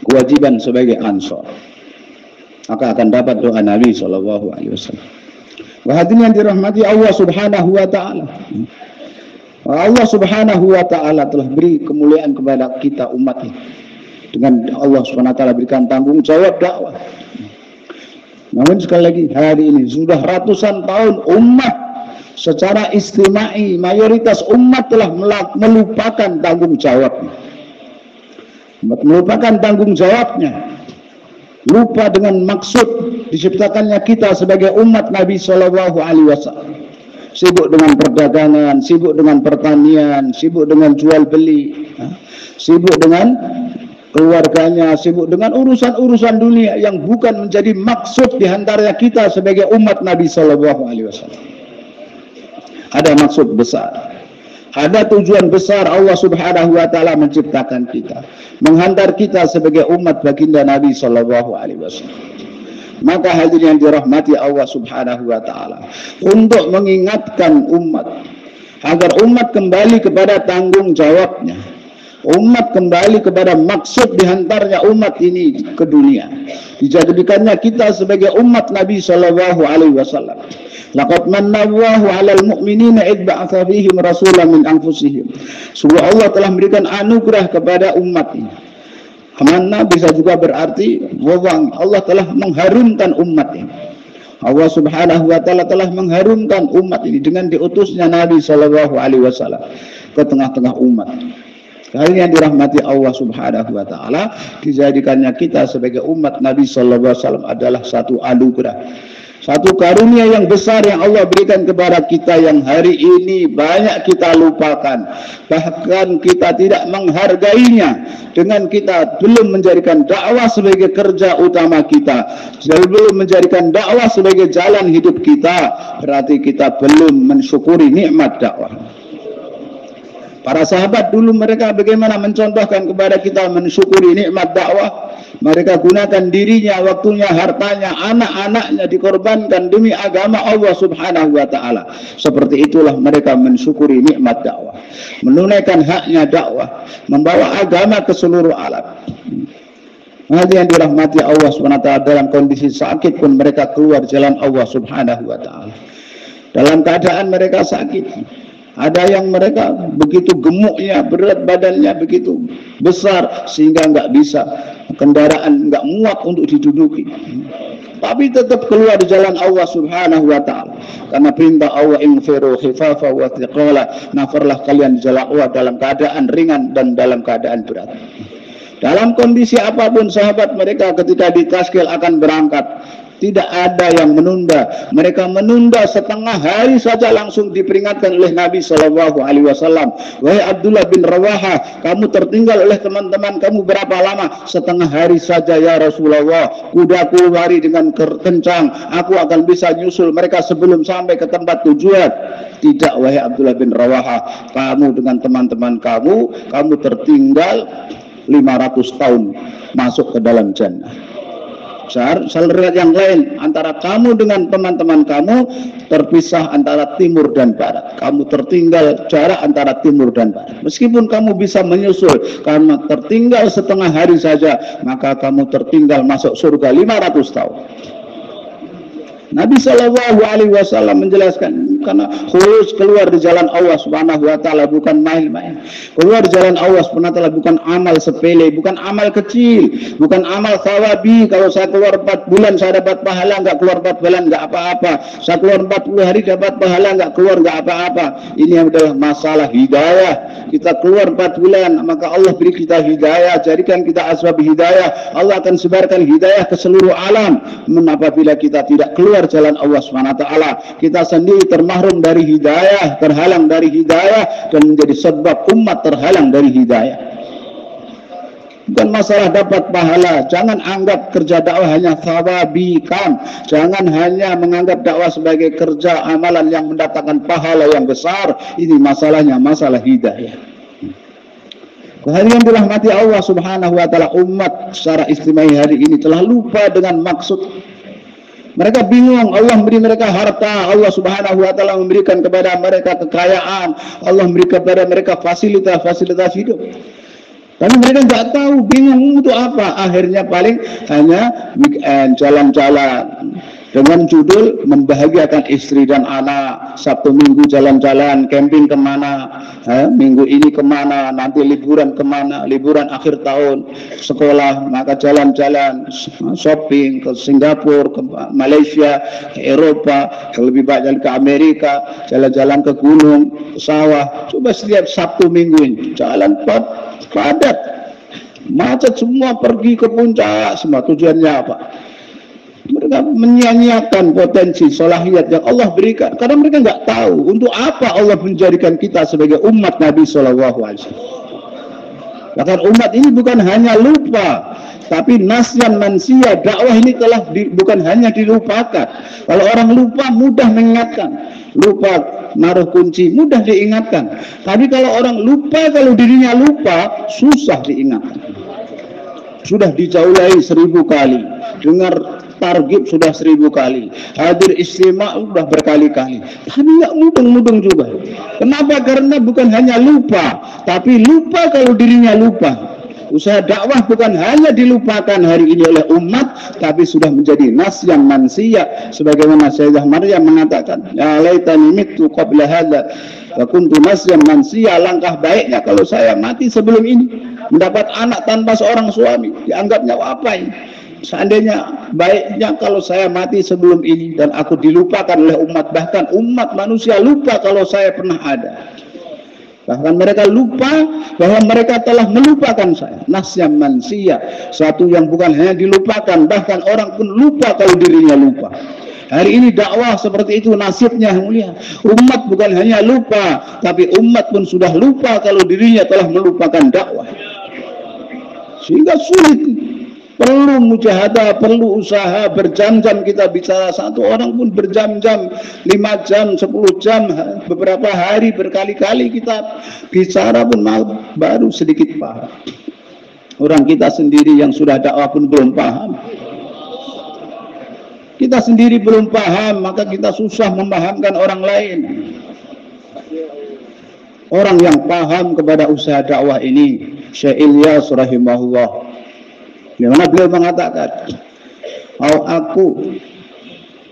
kewajiban sebagai ansor, maka akan dapat doa Nabi SAW. Hadirin yang dirahmati Allah Subhanahu wa Ta'ala, Allah Subhanahu wa Ta'ala telah beri kemuliaan kepada kita umat ini dengan Allah Subhanahu wa Ta'ala berikan tanggung jawab dakwah. Namun sekali lagi, hari ini sudah ratusan tahun umat secara istimai, mayoritas umat telah melupakan tanggung jawabnya. Melupakan tanggung jawabnya, lupa dengan maksud diciptakannya kita sebagai umat Nabi Shallallahu Alaihi Wasallam. Sibuk dengan perdagangan, sibuk dengan pertanian, sibuk dengan jual beli, sibuk dengan keluarganya, sibuk dengan urusan-urusan dunia yang bukan menjadi maksud diantaranya kita sebagai umat Nabi Shallallahu Alaihi Wasallam. Ada maksud besar, ada tujuan besar Allah Subhanahu Wa Taala menciptakan kita, menghantar kita sebagai umat baginda Nabi Shallallahu Alaihi Wasallam. Maka hadirin yang dirahmati Allah Subhanahu Wa Taala, untuk mengingatkan umat agar umat kembali kepada tanggung jawabnya, umat kembali kepada maksud dihantarnya umat ini ke dunia, dijadikannya kita sebagai umat Nabi Shallallahu Alaihi Wasallam. Laqad manna Allahu 'alal mu'minina id ba'atsa fihim rasulan min anfusihim. Sungguh Allah telah memberikan anugerah kepada umat ini. Manna bisa juga berarti wawang. Allah telah mengharumkan umat ini. Allah Subhanahu wa Ta'ala telah mengharumkan umat ini dengan diutusnya Nabi Shallallahu Alaihi Wasallam ke tengah-tengah umat. Kali yang dirahmati Allah Subhanahu wa Ta'ala, dijadikannya kita sebagai umat Nabi Sallallahu Alaihi Wasallam adalah satu anugerah, satu karunia yang besar yang Allah berikan kepada kita yang hari ini banyak kita lupakan, bahkan kita tidak menghargainya dengan kita belum menjadikan dakwah sebagai kerja utama kita, belum menjadikan dakwah sebagai jalan hidup kita, berarti kita belum mensyukuri nikmat dakwah. Para sahabat dulu mereka bagaimana mencontohkan kepada kita mensyukuri nikmat dakwah. Mereka gunakan dirinya, waktunya, hartanya, anak-anaknya dikorbankan demi agama Allah Subhanahu wa Ta'ala. Seperti itulah mereka mensyukuri nikmat dakwah, menunaikan haknya dakwah, membawa agama ke seluruh alam. Hadirin yang dirahmati Allah Subhanahu wa Ta'ala, dalam kondisi sakit pun mereka keluar jalan Allah Subhanahu wa Ta'ala. Dalam keadaan mereka sakit, ada yang mereka begitu gemuknya, berat badannya begitu besar sehingga nggak bisa, kendaraan nggak muat untuk diduduki, tapi tetap keluar di jalan Allah Subhanahu wa Ta'ala karena perintah Allah, infiru khifafa wa thiqala, nafarlah kalian di jalan Allah dalam keadaan ringan dan dalam keadaan berat. Dalam kondisi apapun sahabat mereka ketika ditaskil akan berangkat, tidak ada yang menunda. Mereka menunda setengah hari saja langsung diperingatkan oleh Nabi Shallallahu Alaihi Wasallam. Wahai Abdullah bin Rawaha, kamu tertinggal oleh teman-teman kamu berapa lama? Setengah hari saja ya Rasulullah. Kudaku lari dengan kencang, aku akan bisa nyusul mereka sebelum sampai ke tempat tujuan. Tidak, wahai Abdullah bin Rawaha, kamu dengan teman-teman kamu tertinggal 500 tahun masuk ke dalam jannah. Riwayat yang lain, antara kamu dengan teman-teman kamu terpisah antara timur dan barat. Kamu tertinggal jarak antara timur dan barat. Meskipun kamu bisa menyusul, karena tertinggal setengah hari saja, maka kamu tertinggal masuk surga 500 tahun. Nabi Shallallahu Alaihi Wasallam menjelaskan, karena khusus keluar di jalan Allah Subhanahu Wa Taala bukan main-main. Keluar di jalan Allah Subhanahu Wa Taala bukan amal sepele, bukan amal kecil, bukan amal thawabi. Kalau saya keluar 4 bulan saya dapat pahala, nggak keluar 4 bulan nggak apa-apa. Saya keluar 40 hari dapat pahala, nggak keluar nggak apa-apa. Ini adalah masalah hidayah. Kita keluar 4 bulan, maka Allah beri kita hidayah, jadikan kita asbab hidayah. Allah akan sebarkan hidayah ke seluruh alam. Apabila kita tidak keluar jalan Allah Subhanahu wa Ta'ala, kita sendiri termahrum dari hidayah, terhalang dari hidayah, dan menjadi sebab umat terhalang dari hidayah. Bukan masalah dapat pahala. Jangan anggap kerja dakwah hanya thawabikan. Jangan hanya menganggap dakwah sebagai kerja amalan yang mendatangkan pahala yang besar. Ini masalahnya masalah hidayah. Hari yang dirahmati Allah Subhanahu wa Ta'ala, umat secara istimewa hari ini telah lupa dengan maksud Mereka bingung, Allah memberi mereka harta, Allah Subhanahu wa taala memberikan kepada mereka kekayaan, Allah memberikan kepada mereka fasilitas hidup. Tapi mereka nggak tahu, bingung untuk apa. Akhirnya paling hanya weekend jalan-jalan dengan judul membahagiakan istri dan anak. Sabtu Minggu jalan-jalan, camping kemana, minggu ini kemana, nanti liburan kemana, liburan akhir tahun, sekolah, maka jalan-jalan, shopping ke Singapura, ke Malaysia, ke Eropa, lebih banyak ke Amerika, jalan-jalan ke gunung, ke sawah. Coba setiap Sabtu Minggu ini jalan padat, macet semua, pergi ke puncak, semua tujuannya apa? Mereka menyia-nyiakan potensi solahiyat yang Allah berikan karena mereka nggak tahu untuk apa Allah menjadikan kita sebagai umat Nabi SAW. Bahkan umat ini bukan hanya lupa, tapi nasyan mansia, dakwah ini telah bukan hanya dilupakan. Kalau orang lupa mudah mengingatkan, lupa naruh kunci mudah diingatkan. Tapi kalau orang lupa, kalau dirinya lupa, susah diingatkan. Sudah dijauhi 1000 kali, dengar targib sudah 1000 kali, hadir istimewa sudah berkali-kali, tapi nggak mudeng-mudeng juga. Kenapa? Karena bukan hanya lupa, tapi lupa kalau dirinya lupa. Usaha dakwah bukan hanya dilupakan hari ini oleh umat, tapi sudah menjadi nasyan mansia, sebagaimana Sayyidah Maryam mengatakan, ya laitani mittu qabla hadza wa kuntu nasyan mansia. Langkah baiknya kalau saya mati sebelum ini, mendapat anak tanpa seorang suami, dianggapnya apa ini? Seandainya baiknya kalau saya mati sebelum ini dan aku dilupakan oleh umat, bahkan umat manusia lupa kalau saya pernah ada. Bahkan mereka lupa bahwa mereka telah melupakan saya. Nasyan mansia, suatu yang bukan hanya dilupakan, bahkan orang pun lupa kalau dirinya lupa. Hari ini dakwah seperti itu nasibnya, mulia. Umat bukan hanya lupa, tapi umat pun sudah lupa kalau dirinya telah melupakan dakwah. Sehingga sulit. Perlu mujahadah, perlu usaha, berjam-jam kita bicara, satu orang pun berjam-jam, 5 jam, 10 jam, beberapa hari, berkali-kali kita bicara pun baru sedikit paham. Orang kita sendiri yang sudah dakwah pun belum paham. Kita sendiri belum paham, maka kita susah memahamkan orang lain. Orang yang paham kepada usaha dakwah ini, Syekh Ilyas rahimahullah, di mana beliau mengatakan,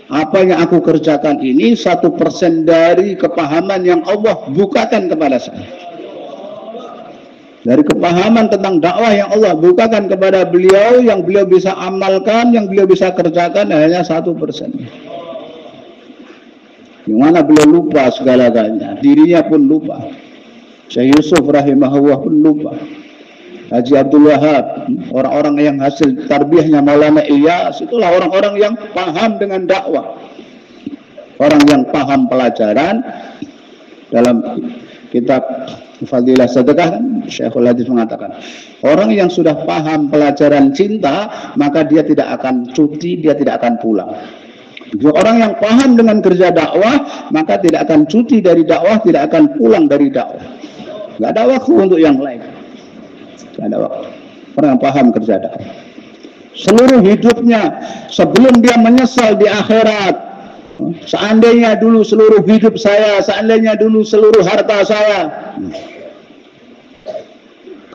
apa yang aku kerjakan ini 1% dari kepahaman yang Allah bukakan kepada saya. Dari kepahaman tentang dakwah yang Allah bukakan kepada beliau, yang beliau bisa amalkan, yang beliau bisa kerjakan hanya 1%. Yang mana beliau lupa segala-galanya, dirinya pun lupa. Syekh Yusuf rahimahullah pun lupa. Haji Abdul Wahab, orang-orang yang hasil tarbiyahnya Maulana Ilyas, itulah orang-orang yang paham dengan dakwah. Orang yang paham pelajaran. Dalam kitab Fadilah Sedekah, Syekhul Hadis mengatakan, orang yang sudah paham pelajaran cinta, maka dia tidak akan cuti, dia tidak akan pulang. Orang yang paham dengan kerja dakwah, maka tidak akan cuti dari dakwah, tidak akan pulang dari dakwah. Nggak ada waktu untuk yang lain. Ada waktu. Orang yang paham kerja dakwah, seluruh hidupnya sebelum dia menyesal di akhirat, seandainya dulu seluruh hidup saya, seandainya dulu seluruh harta saya.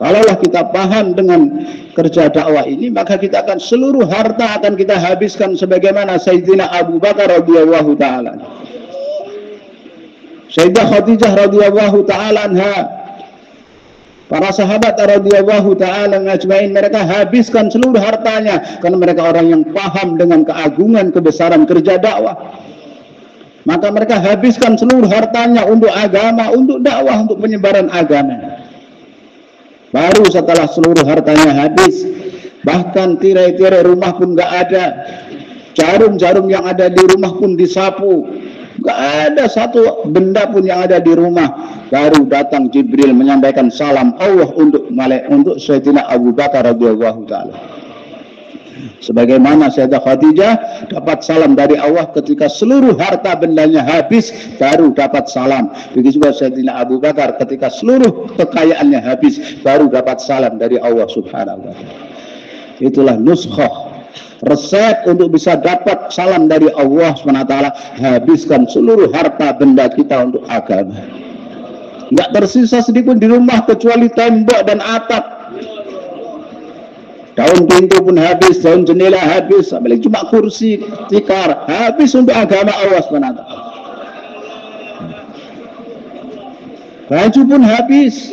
Kalaulah kita paham dengan kerja dakwah ini, maka kita akan seluruh harta akan kita habiskan sebagaimana Sayyidina Abu Bakar radhiyallahu taala, Sayyidah Khadijah radhiyallahu taala anha, para sahabat radhiyallahu taala ajmain, mereka habiskan seluruh hartanya karena mereka orang yang paham dengan keagungan kebesaran kerja dakwah. Maka mereka habiskan seluruh hartanya untuk agama, untuk dakwah, untuk penyebaran agama. Baru setelah seluruh hartanya habis, bahkan tirai-tirai rumah pun nggak ada, jarum-jarum yang ada di rumah pun disapu, nggak ada satu benda pun yang ada di rumah. Baru datang Jibril menyampaikan salam Allah untuk Sayyidina Abu Bakar radhiyallahu taala. Sebagaimana Sayyidah Khadijah dapat salam dari Allah ketika seluruh harta bendanya habis, baru dapat salam. Begitu juga Sayyidina Abu Bakar ketika seluruh kekayaannya habis, baru dapat salam dari Allah Subhanahu wa taala. Itulah nuskhah Resep untuk bisa dapat salam dari Allah SWT, habiskan seluruh harta benda kita untuk agama. Nggak tersisa sedikit di rumah kecuali tembok dan atap. Daun pintu pun habis, daun jendela habis, apalagi cuma kursi, tikar, habis untuk agama Allah SWT. Baju pun habis.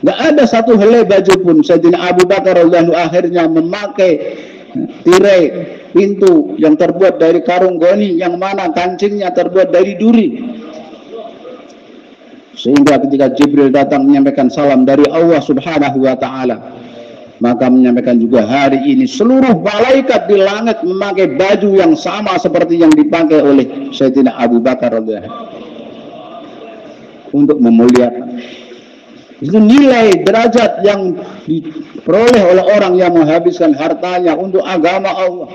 Nggak ada satu helai baju pun. Sayyidina Abu Bakar radhiyallahu akhirnya memakai tirai pintu yang terbuat dari karung goni, yang mana kancingnya terbuat dari duri. Sehingga ketika Jibril datang menyampaikan salam dari Allah Subhanahu wa Ta'ala, maka menyampaikan juga hari ini seluruh malaikat di langit memakai baju yang sama seperti yang dipakai oleh Sayyidina Abu Bakar radhiyallahu untuk memuliakan. Itu nilai derajat yang diperoleh oleh orang yang menghabiskan hartanya untuk agama Allah.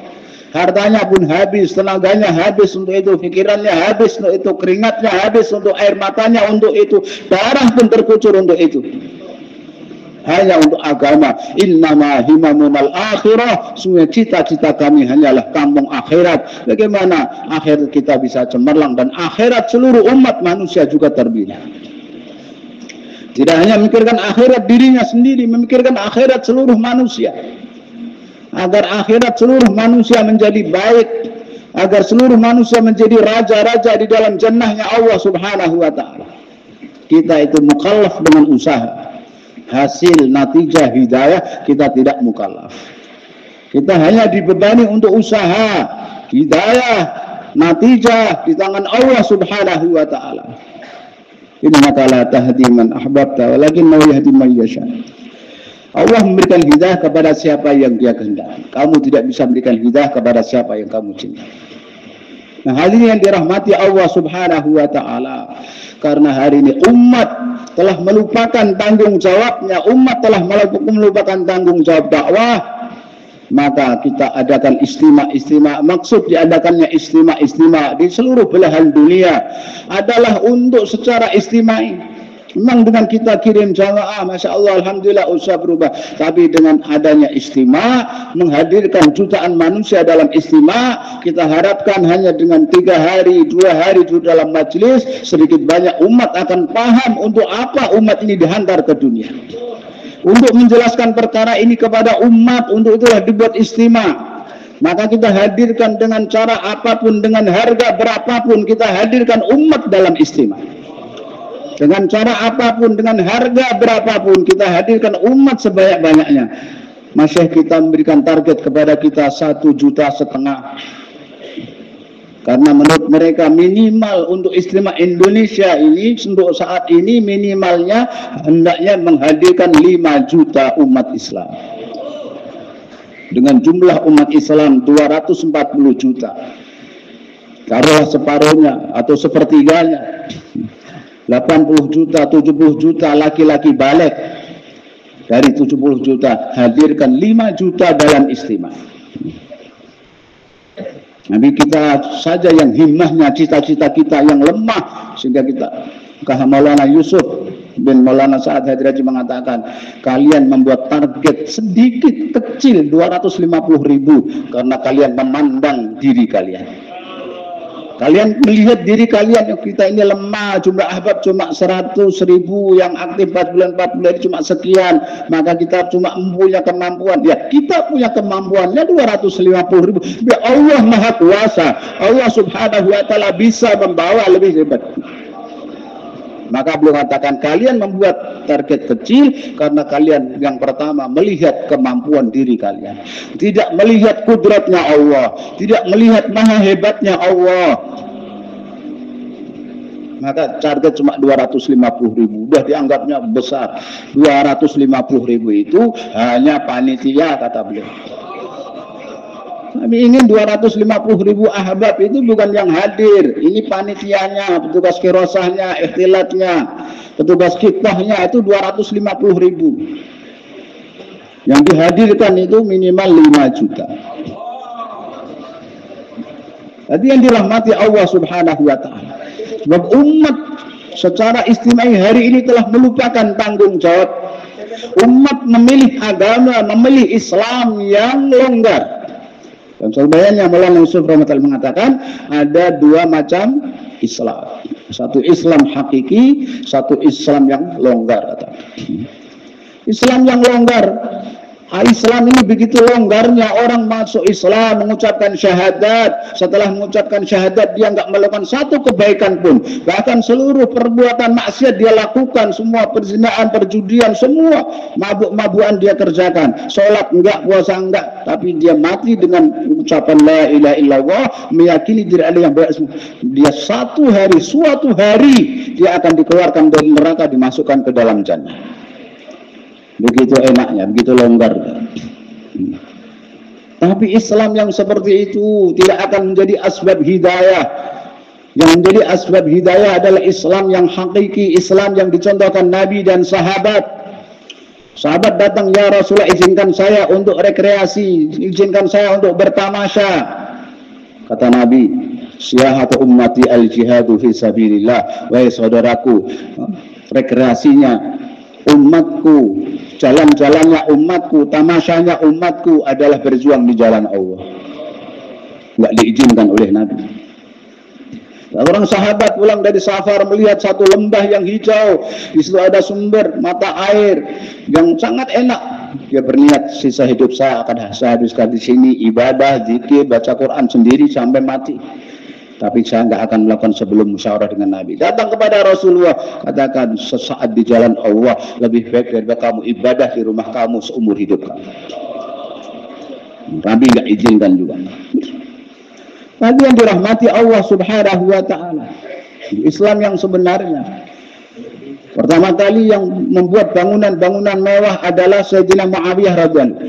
Hartanya pun habis, tenaganya habis untuk itu, pikirannya habis untuk itu, keringatnya habis untuk air matanya untuk itu, darah pun terkucur untuk itu. Hanya untuk agama. Innama himamunal akhirah. Semua cita-cita kami hanyalah kampung akhirat. Bagaimana akhirat kita bisa cemerlang dan akhirat seluruh umat manusia juga terbina. Tidak hanya memikirkan akhirat dirinya sendiri, memikirkan akhirat seluruh manusia. Agar akhirat seluruh manusia menjadi baik, agar seluruh manusia menjadi raja-raja di dalam jannahnya Allah Subhanahu wa Ta'ala. Kita itu mukallaf dengan usaha. Hasil natijah hidayah kita tidak mukallaf. Kita hanya dibebani untuk usaha. Hidayah, natijah di tangan Allah Subhanahu wa Ta'ala. Innaka la tahdi man ahbabta walakin man yahdi man yasha. Allah memberikan hidayah kepada siapa yang Dia kehendaki. Kamu tidak bisa memberikan hidayah kepada siapa yang kamu cintai. Nah, hal ini yang dirahmati Allah Subhanahu wa Ta'ala. Karena hari ini umat telah melupakan tanggung jawabnya, umat telah melupakan tanggung jawab dakwah, maka kita adakan istimewa. Maksud diadakannya istimewa di seluruh belahan dunia adalah untuk secara istimewa. Memang dengan kita kirim jamaah, Masya Allah, Alhamdulillah usaha berubah. Tapi dengan adanya istimewa, menghadirkan jutaan manusia dalam istimewa, kita harapkan hanya dengan 3 hari, 2 hari di dalam majelis, sedikit banyak umat akan paham untuk apa umat ini dihantar ke dunia. Untuk menjelaskan perkara ini kepada umat, untuk itulah dibuat istimewa. Maka kita hadirkan dengan cara apapun, dengan harga berapapun, kita hadirkan umat dalam istimewa. Dengan cara apapun, dengan harga berapapun, kita hadirkan umat sebanyak-banyaknya. Masyayikh kita memberikan target kepada kita 1,5 juta. Karena menurut mereka minimal untuk istimewa Indonesia ini untuk saat ini minimalnya hendaknya menghadirkan 5 juta umat Islam. Dengan jumlah umat Islam 240 juta. Taruhlah separuhnya atau sepertiganya. 80 juta, 70 juta laki-laki balik. Dari 70 juta hadirkan 5 juta dalam istimewa. Nanti kita saja yang himmahnya, cita-cita kita yang lemah, sehingga kita, Maulana Yusuf bin Maulana Sa'ad Hadraji mengatakan, kalian membuat target sedikit kecil 250.000 karena kalian memandang diri kalian. Kalian melihat diri kalian, kita ini lemah, jumlah ahbab cuma 100.000, yang aktif 4 bulan cuma sekian, maka kita cuma punya kemampuan. Ya, kita punya kemampuannya 250.000. Ya, Allah Maha Kuasa, Allah Subhanahu wa Ta'ala bisa membawa lebih hebat. Maka beliau katakan, kalian membuat target kecil karena kalian yang pertama melihat kemampuan diri kalian, tidak melihat kudratnya Allah, tidak melihat maha hebatnya Allah. Maka target cuma 250.000, udah dianggapnya besar. 250.000 itu hanya panitia, kata beliau. Kami ingin 250.000 ahbab itu bukan yang hadir. Ini panitianya, petugas kirosahnya, ikhtilatnya, petugas kitahnya itu 250.000. Yang dihadirkan itu minimal 5 juta. Jadi yang dirahmati Allah Subhanahu wa Ta'ala. Sebab umat secara istimewa hari ini telah melupakan tanggung jawab. umat memilih agama, memilih Islam yang longgar. Dan sebenarnya Maulana Yusuf Rahmatullah mengatakan ada dua macam Islam. Satu Islam hakiki, satu Islam yang longgar. Islam yang longgar, Islam ini begitu longgarnya orang masuk Islam, mengucapkan syahadat. Setelah mengucapkan syahadat dia nggak melakukan satu kebaikan pun, bahkan seluruh perbuatan maksiat dia lakukan, semua perzinahan, perjudian, semua mabuk-mabukan dia kerjakan, sholat enggak, puasa enggak, tapi dia mati dengan ucapan la ilaha illallah, meyakini tidak ada yang baik. Dia suatu hari dia akan dikeluarkan dari neraka, dimasukkan ke dalam jannah. Begitu enaknya, begitu longgar. Tapi Islam yang seperti itu tidak akan menjadi asbab hidayah. Yang menjadi asbab hidayah adalah Islam yang hakiki, Islam yang dicontohkan Nabi dan sahabat. Sahabat datang, ya Rasulullah, izinkan saya untuk rekreasi, izinkan saya untuk bertamasya. Kata Nabi, siyahatu ummati al-jihadu fi sabilillah. Wahai saudaraku, rekreasinya umatku, jalan-jalannya umatku, tamasyanya umatku adalah berjuang di jalan Allah. Enggak diizinkan oleh Nabi. Orang sahabat pulang dari safar melihat satu lembah yang hijau, di situ ada sumber mata air yang sangat enak. Dia berniat, sisa hidup saya akan saya habiskan di sini, ibadah, zikir, baca Quran sendiri sampai mati. Tapi saya nggak akan melakukan sebelum musyawarah dengan Nabi. Datang kepada Rasulullah, katakan sesaat di jalan Allah lebih baik daripada kamu ibadah di rumah kamu seumur hidup kamu. Nabi nggak izinkan juga. Tadi yang dirahmati Allah Subhanahu wa Ta'ala, Islam yang sebenarnya. Pertama kali yang membuat bangunan-bangunan mewah adalah Sayyidina Muawiyah radhiyallahu.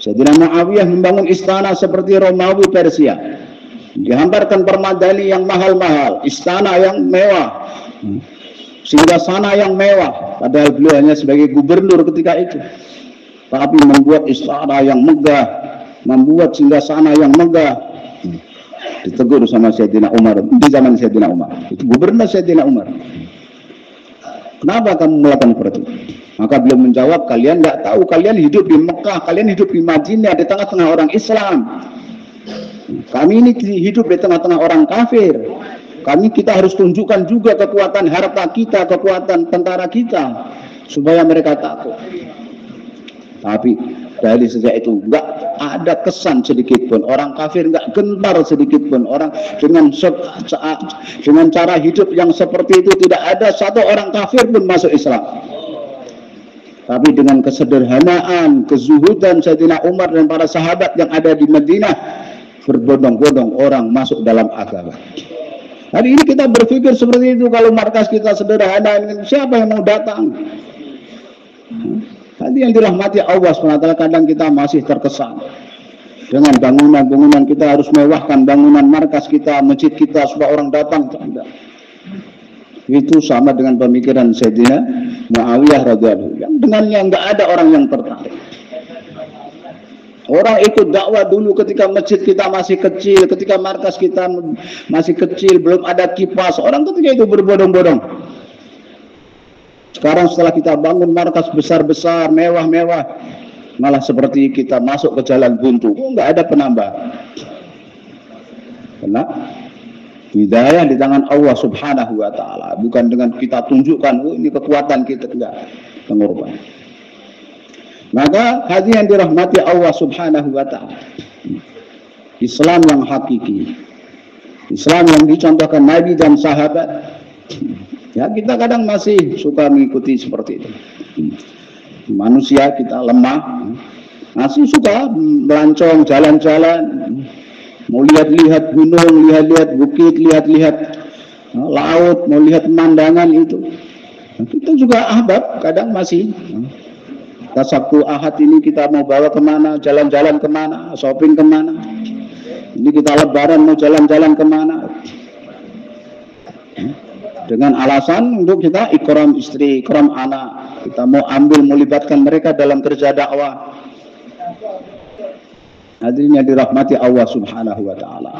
Sayyidina Muawiyah membangun istana seperti Romawi Persia. Dihantarkan permadani yang mahal-mahal, istana yang mewah, singgasana yang mewah, padahal beliau hanya sebagai gubernur ketika itu, tapi membuat istana yang megah, membuat singgasana yang megah. Ditegur sama Sayyidina Umar di zaman Sayyidina Umar, itu gubernur Sayyidina Umar, kenapa kamu melakukan seperti itu? Maka beliau menjawab, kalian tidak tahu, kalian hidup di Mekah, kalian hidup di Madinah, di tengah-tengah orang Islam. Kami ini hidup di tengah-tengah orang kafir. Kita harus tunjukkan juga kekuatan harta kita, kekuatan tentara kita, supaya mereka takut. Tapi dari sejak itu nggak ada kesan sedikit pun, orang kafir nggak gentar sedikit pun. Orang dengan cara hidup yang seperti itu, tidak ada satu orang kafir pun masuk Islam. Tapi dengan kesederhanaan, kezuhudan Sayyidina Umar dan para sahabat yang ada di Madinah, berbondong-bondong orang masuk dalam agama. Hari ini kita berpikir seperti itu, kalau markas kita sederhana, siapa yang mau datang? Tadi yang dirahmati Allah SWT, kadang kita masih terkesan dengan bangunan-bangunan, kita harus mewahkan bangunan markas kita, masjid kita, supaya orang datang. Itu sama dengan pemikiran Sayyidina Muawiyah radhiyallahu, yang dengannya nggak ada orang yang tertarik. Orang ikut dakwah dulu ketika masjid kita masih kecil, ketika markas kita masih kecil, belum ada kipas. Orang ketika itu berbondong-bondong. Sekarang setelah kita bangun markas besar-besar, mewah-mewah, malah seperti kita masuk ke jalan buntu. Nggak ada penambahan. Karena hidayah di tangan Allah Subhanahu wa Ta'ala, bukan dengan kita tunjukkan, ini kekuatan kita, enggak, pengorbanan. Maka hati yang dirahmati Allah Subhanahu wa Ta'ala, Islam yang hakiki, Islam yang dicontohkan Nabi dan sahabat. Ya, kita kadang masih suka mengikuti seperti itu. Manusia kita lemah, masih suka melancong jalan-jalan, mau lihat-lihat gunung, lihat-lihat bukit, lihat-lihat laut, mau lihat pemandangan itu. Kita juga ahbab kadang masih. Kita Sabtu Ahad ini kita mau bawa kemana, jalan-jalan kemana, shopping kemana. Ini kita lebaran mau jalan-jalan kemana. Dengan alasan untuk kita ikram istri, ikram anak. Kita mau melibatkan mereka dalam kerja dakwah. Hadirin yang dirahmati Allah Subhanahu wa Ta'ala.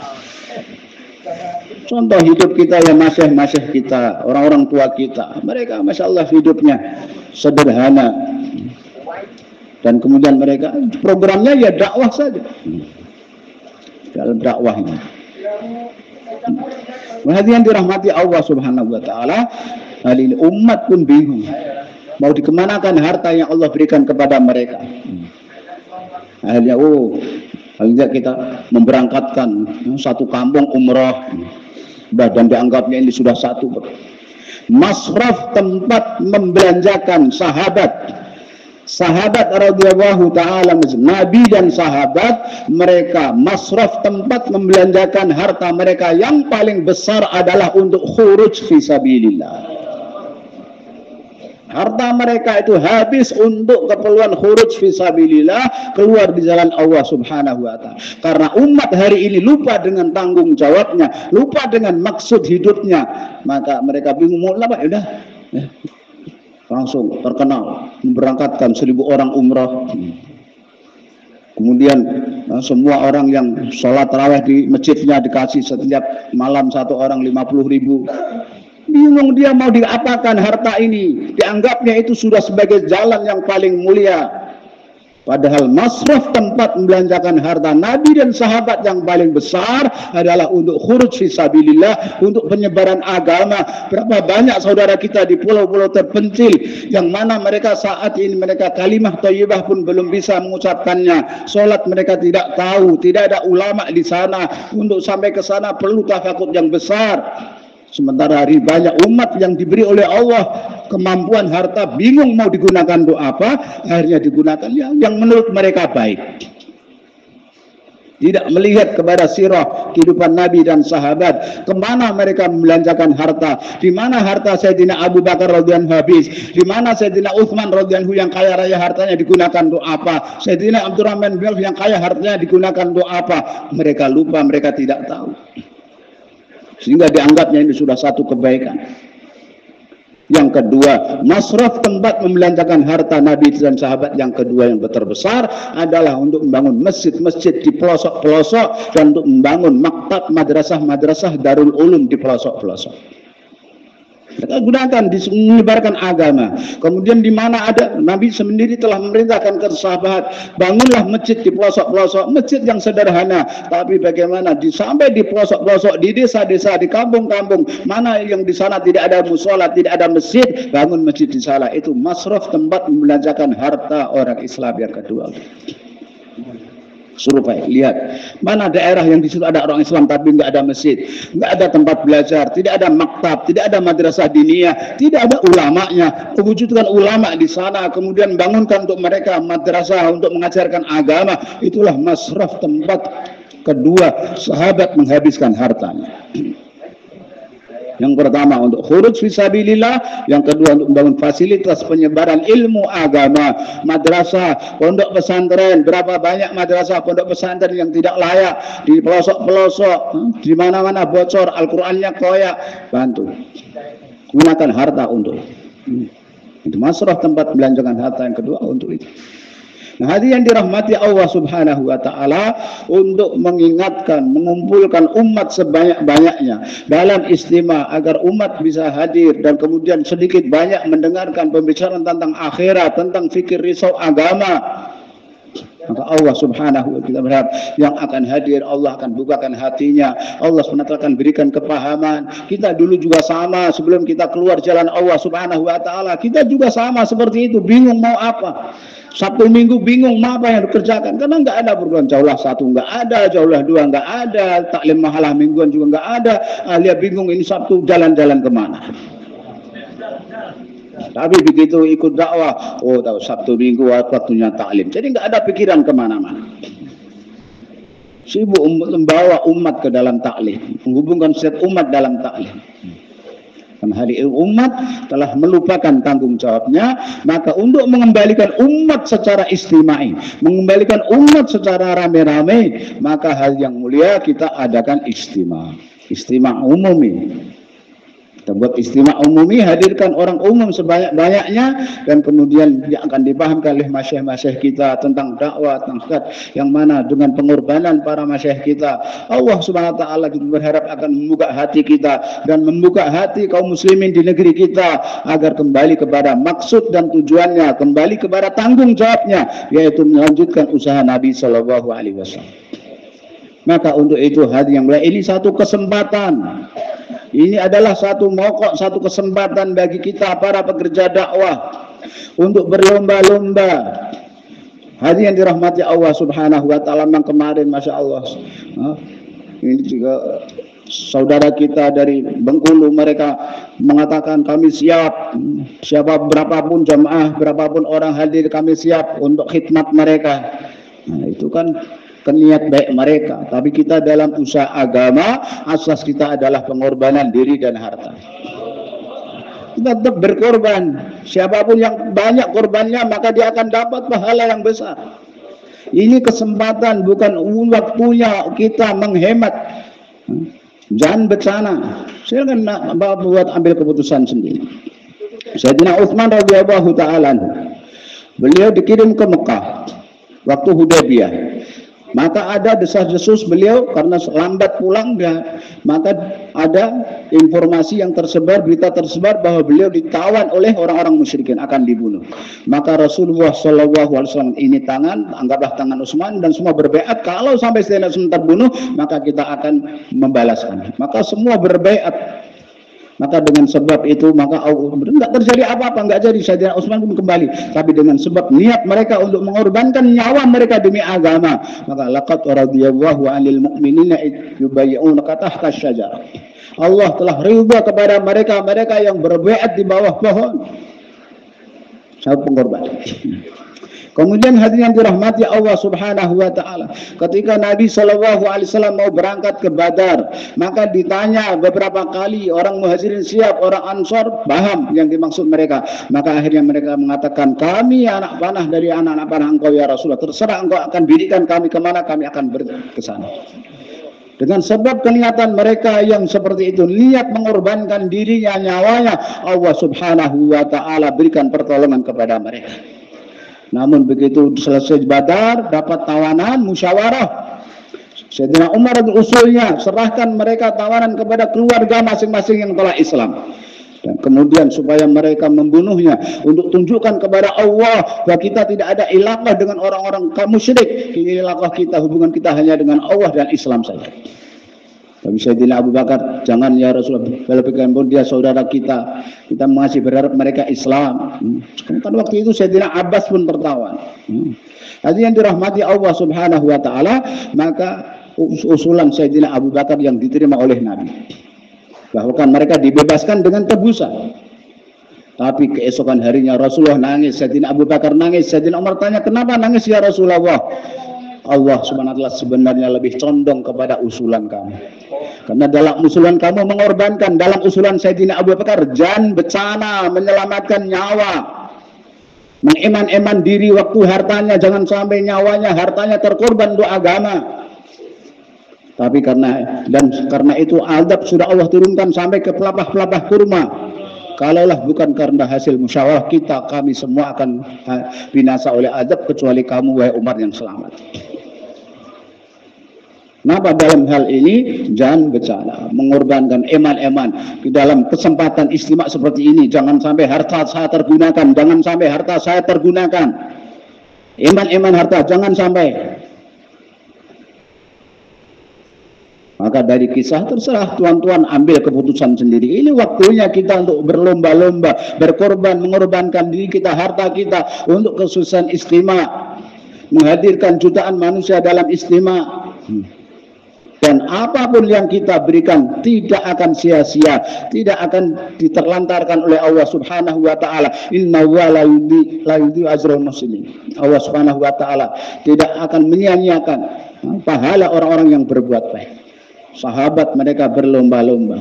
Contoh hidup kita ya, masyayikh kita, orang-orang tua kita, mereka Masya Allah hidupnya sederhana. Dan kemudian mereka programnya ya dakwah saja. Dalam dakwahnya. Hadirin dirahmati Allah Subhanahu wa taala, hal ini umat pun bingung. Mau dikemanakan harta yang Allah berikan kepada mereka. Akhirnya kita memberangkatkan satu kampung umrah. Dan dianggapnya ini sudah satu. Masraf tempat membelanjakan sahabat radhiyallahu ta'ala, Nabi dan sahabat mereka, masraf tempat membelanjakan harta mereka yang paling besar adalah untuk khuruj fisabilillah. Harta mereka itu habis untuk keperluan khuruj fisabilillah, keluar di jalan Allah Subhanahu wa ta'ala. Karena umat hari ini lupa dengan tanggung jawabnya, lupa dengan maksud hidupnya, maka mereka bingung mau apa? Udah langsung terkenal memberangkatkan 1.000 orang umrah. Kemudian semua orang yang sholat tarawih di masjidnya dikasih setiap malam satu orang 50.000. Bingung dia mau diapakan harta ini. Dianggapnya itu sudah sebagai jalan yang paling mulia. Padahal masraf tempat membelanjakan harta Nabi dan sahabat yang paling besar adalah untuk khuruj fisabilillah, untuk penyebaran agama. Berapa banyak saudara kita di pulau-pulau terpencil yang mana mereka saat ini mereka kalimah thayyibah pun belum bisa mengucapkannya. Salat mereka tidak tahu, tidak ada ulama di sana. Untuk sampai ke sana perlu tafakkur yang besar. Sementara hari banyak umat yang diberi oleh Allah kemampuan harta, bingung mau digunakan untuk apa, akhirnya digunakan yang menurut mereka baik. Tidak melihat kepada sirah kehidupan Nabi dan sahabat, kemana mereka membelanjakan harta, di mana harta Sayyidina Abu Bakar radhiyallahu habis, di mana Sayyidina Utsman radhiyallahu yang kaya raya hartanya digunakan untuk apa, Sayyidina Abdurrahman bin Auf yang kaya hartanya digunakan untuk apa. Mereka lupa, mereka tidak tahu. Sehingga dianggapnya ini sudah satu kebaikan. Yang kedua, masraf tempat membelanjakan harta Nabi dan sahabat yang kedua yang terbesar adalah untuk membangun masjid-masjid di pelosok-pelosok dan untuk membangun maktab, madrasah-madrasah Darul Ulum di pelosok-pelosok. Mereka gunakan menyebarkan agama. Kemudian di mana ada Nabi sendiri telah memerintahkan ke sahabat, bangunlah masjid di pelosok-pelosok, masjid yang sederhana, tapi bagaimana sampai di pelosok-pelosok, di desa-desa, di kampung-kampung, mana yang di sana tidak ada mushola, tidak ada masjid, bangun masjid di sana. Itu masraf tempat membelanjakan harta orang Islam yang kedua. Serupai, lihat mana daerah yang di situ ada orang Islam tapi nggak ada masjid, nggak ada tempat belajar, tidak ada maktab, tidak ada madrasah diniyah, tidak ada ulamanya. Wujudkan ulama di sana, kemudian bangunkan untuk mereka madrasah untuk mengajarkan agama. Itulah masraf tempat kedua sahabat menghabiskan hartanya. Yang pertama untuk khuruj fisabilillah, yang kedua untuk membangun fasilitas penyebaran ilmu agama, madrasah, pondok pesantren. Berapa banyak madrasah, pondok pesantren yang tidak layak di pelosok-pelosok, di mana-mana bocor, Al-Qur'annya koyak, bantu. Gunakan harta untuk itu. Masraf tempat belanjakan harta yang kedua untuk itu. Nah, hadirin yang dirahmati Allah Subhanahu wa ta'ala, untuk mengingatkan, mengumpulkan umat sebanyak-banyaknya dalam istimewa agar umat bisa hadir dan kemudian sedikit banyak mendengarkan pembicaraan tentang akhirat, tentang fikir risau agama. Maka Allah Subhanahu wa ta'ala berharap yang akan hadir, Allah akan bukakan hatinya, Allah SWT akan berikan kepahaman. Kita dulu juga sama, sebelum kita keluar jalan Allah Subhanahu wa ta'ala, kita juga sama seperti itu, bingung mau apa. Sabtu Minggu bingung mau apa yang dikerjakan, karena nggak ada perguruan. Jauhlah satu nggak ada, jauhlah dua nggak ada, taklim mahalah mingguan juga nggak ada. Alia bingung ini Sabtu jalan-jalan kemana. Tapi begitu ikut dakwah, oh tahu Sabtu Minggu waktunya taklim, jadi nggak ada pikiran kemana-mana. Sibuk membawa umat ke dalam taklim, menghubungkan setiap umat dalam taklim. Dan hari ini umat telah melupakan tanggung jawabnya, maka untuk mengembalikan umat secara istimai, mengembalikan umat secara rame-rame, maka hal yang mulia kita adakan istimewa umum ini. Kita buat istimewa umumi, hadirkan orang umum sebanyak-banyaknya, dan kemudian dia akan dipahamkan oleh masyayikh-masyayikh kita tentang dakwah, tentang yang mana dengan pengorbanan para masyayikh kita, Allah Subhanahu wa taala kita berharap akan membuka hati kita dan membuka hati kaum muslimin di negeri kita agar kembali kepada maksud dan tujuannya, kembali kepada tanggung jawabnya, yaitu melanjutkan usaha Nabi Shallallahu alaihi wasallam. Maka untuk itu hadirin yang mulia, ini satu kesempatan. Ini adalah satu mokok, satu kesempatan bagi kita para pekerja dakwah untuk berlomba-lomba. Hadirin yang dirahmati Allah Subhanahu wa taala, yang kemarin Masya Allah, ini juga saudara kita dari Bengkulu, mereka mengatakan kami siap, berapapun jamaah, berapapun orang hadir, kami siap untuk khidmat mereka. Nah, itu kan niat baik mereka, tapi kita dalam usaha agama, asas kita adalah pengorbanan diri dan harta. Kita tetap berkorban. Siapapun yang banyak korbannya, maka dia akan dapat pahala yang besar. Ini kesempatan, bukan waktunya kita menghemat. Jangan bencana. Silakan buat ambil keputusan sendiri. Sayyidina Utsman radhiyallahu taala, beliau dikirim ke Mekah waktu Hudaybiyah. Maka ada desas-desus beliau karena lambat pulang, maka ada informasi yang tersebar, berita tersebar bahwa beliau ditawan oleh orang-orang musyrikin, akan dibunuh. Maka Rasulullah SAW ini anggaplah tangan Utsman, dan semua berbaiat kalau sampai Sayyidina Utsman terbunuh maka kita akan membalaskan. Maka semua berbaiat. Maka dengan sebab itu maka tidak terjadi apa-apa, enggak jadi Sayyidina Utsman pun kembali, tapi dengan sebab niat mereka untuk mengorbankan nyawa mereka demi agama, maka laqad radhiyallahu 'anil mu'minina yubayyi'unaka tahta asy-syajarah. Allah telah ridha kepada mereka yang berbaiat di bawah pohon. Satu pengorbanan. Kemudian hadirin yang dirahmati Allah Subhanahu wa taala, ketika Nabi Shallallahu alaihi wasallam mau berangkat ke Badar, maka ditanya beberapa kali, orang Muhajirin siap, orang Ansor paham yang dimaksud mereka. Maka akhirnya mereka mengatakan, kami anak panah dari anak-anak panah engkau ya Rasulullah, terserah engkau akan bidikan kami kemana, kami akan ke sana. Dengan sebab keniatan mereka yang seperti itu, niat mengorbankan dirinya, nyawanya, Allah Subhanahu wa taala berikan pertolongan kepada mereka. Namun begitu selesai Badar, dapat tawanan, musyawarah, Sayyidina Umar usulnya, serahkan mereka tawanan kepada keluarga masing-masing yang telah Islam, dan kemudian supaya mereka membunuhnya, untuk tunjukkan kepada Allah bahwa kita tidak ada ilaqah dengan orang-orang musyrik. Ilaqah kita, hubungan kita hanya dengan Allah dan Islam saja. Tapi Sayyidina Abu Bakar, jangan ya Rasulullah, walaupun dia saudara kita masih berharap mereka Islam. Kan waktu itu Sayyidina Abbas pun tertawan. Jadi yang dirahmati Allah Subhanahu wa taala, maka usulan Sayyidina Abu Bakar yang diterima oleh Nabi, bahkan mereka dibebaskan dengan tebusan. Tapi keesokan harinya Rasulullah nangis, Sayyidina Abu Bakar nangis, Sayyidina Umar tanya, kenapa nangis ya Rasulullah? Allah Subhanahu wa taala sebenarnya lebih condong kepada usulan kamu. Karena dalam usulan kamu mengorbankan, dalam usulan Sayyidina Abu Bakar, jan bencana, menyelamatkan nyawa, mengeman-eman diri waktu hartanya, jangan sampai nyawanya, hartanya terkorban untuk agama. Tapi karena itu azab sudah Allah turunkan sampai ke pelapah-pelapah kurma. Kalaulah bukan karena hasil musyawarah kita, kami semua akan binasa oleh azab, kecuali kamu wahai Umar yang selamat. Kenapa dalam hal ini jangan bencana, mengorbankan eman-eman di dalam kesempatan istimewa seperti ini. Jangan sampai harta saya tergunakan, jangan sampai harta saya tergunakan, eman-eman harta jangan sampai. Maka dari kisah terserah tuan-tuan ambil keputusan sendiri. Ini waktunya kita untuk berlomba-lomba, berkorban, mengorbankan diri kita, harta kita untuk kesuksesan istimewa, menghadirkan jutaan manusia dalam istimewa. Dan apapun yang kita berikan tidak akan sia-sia, tidak akan diterlantarkan oleh Allah Subhanahu wa taala. Innahu la yudhi'u ajral muslimin. Allah Subhanahu wa taala tidak akan menyia-nyiakan pahala orang-orang yang berbuat baik. Sahabat mereka berlomba-lomba.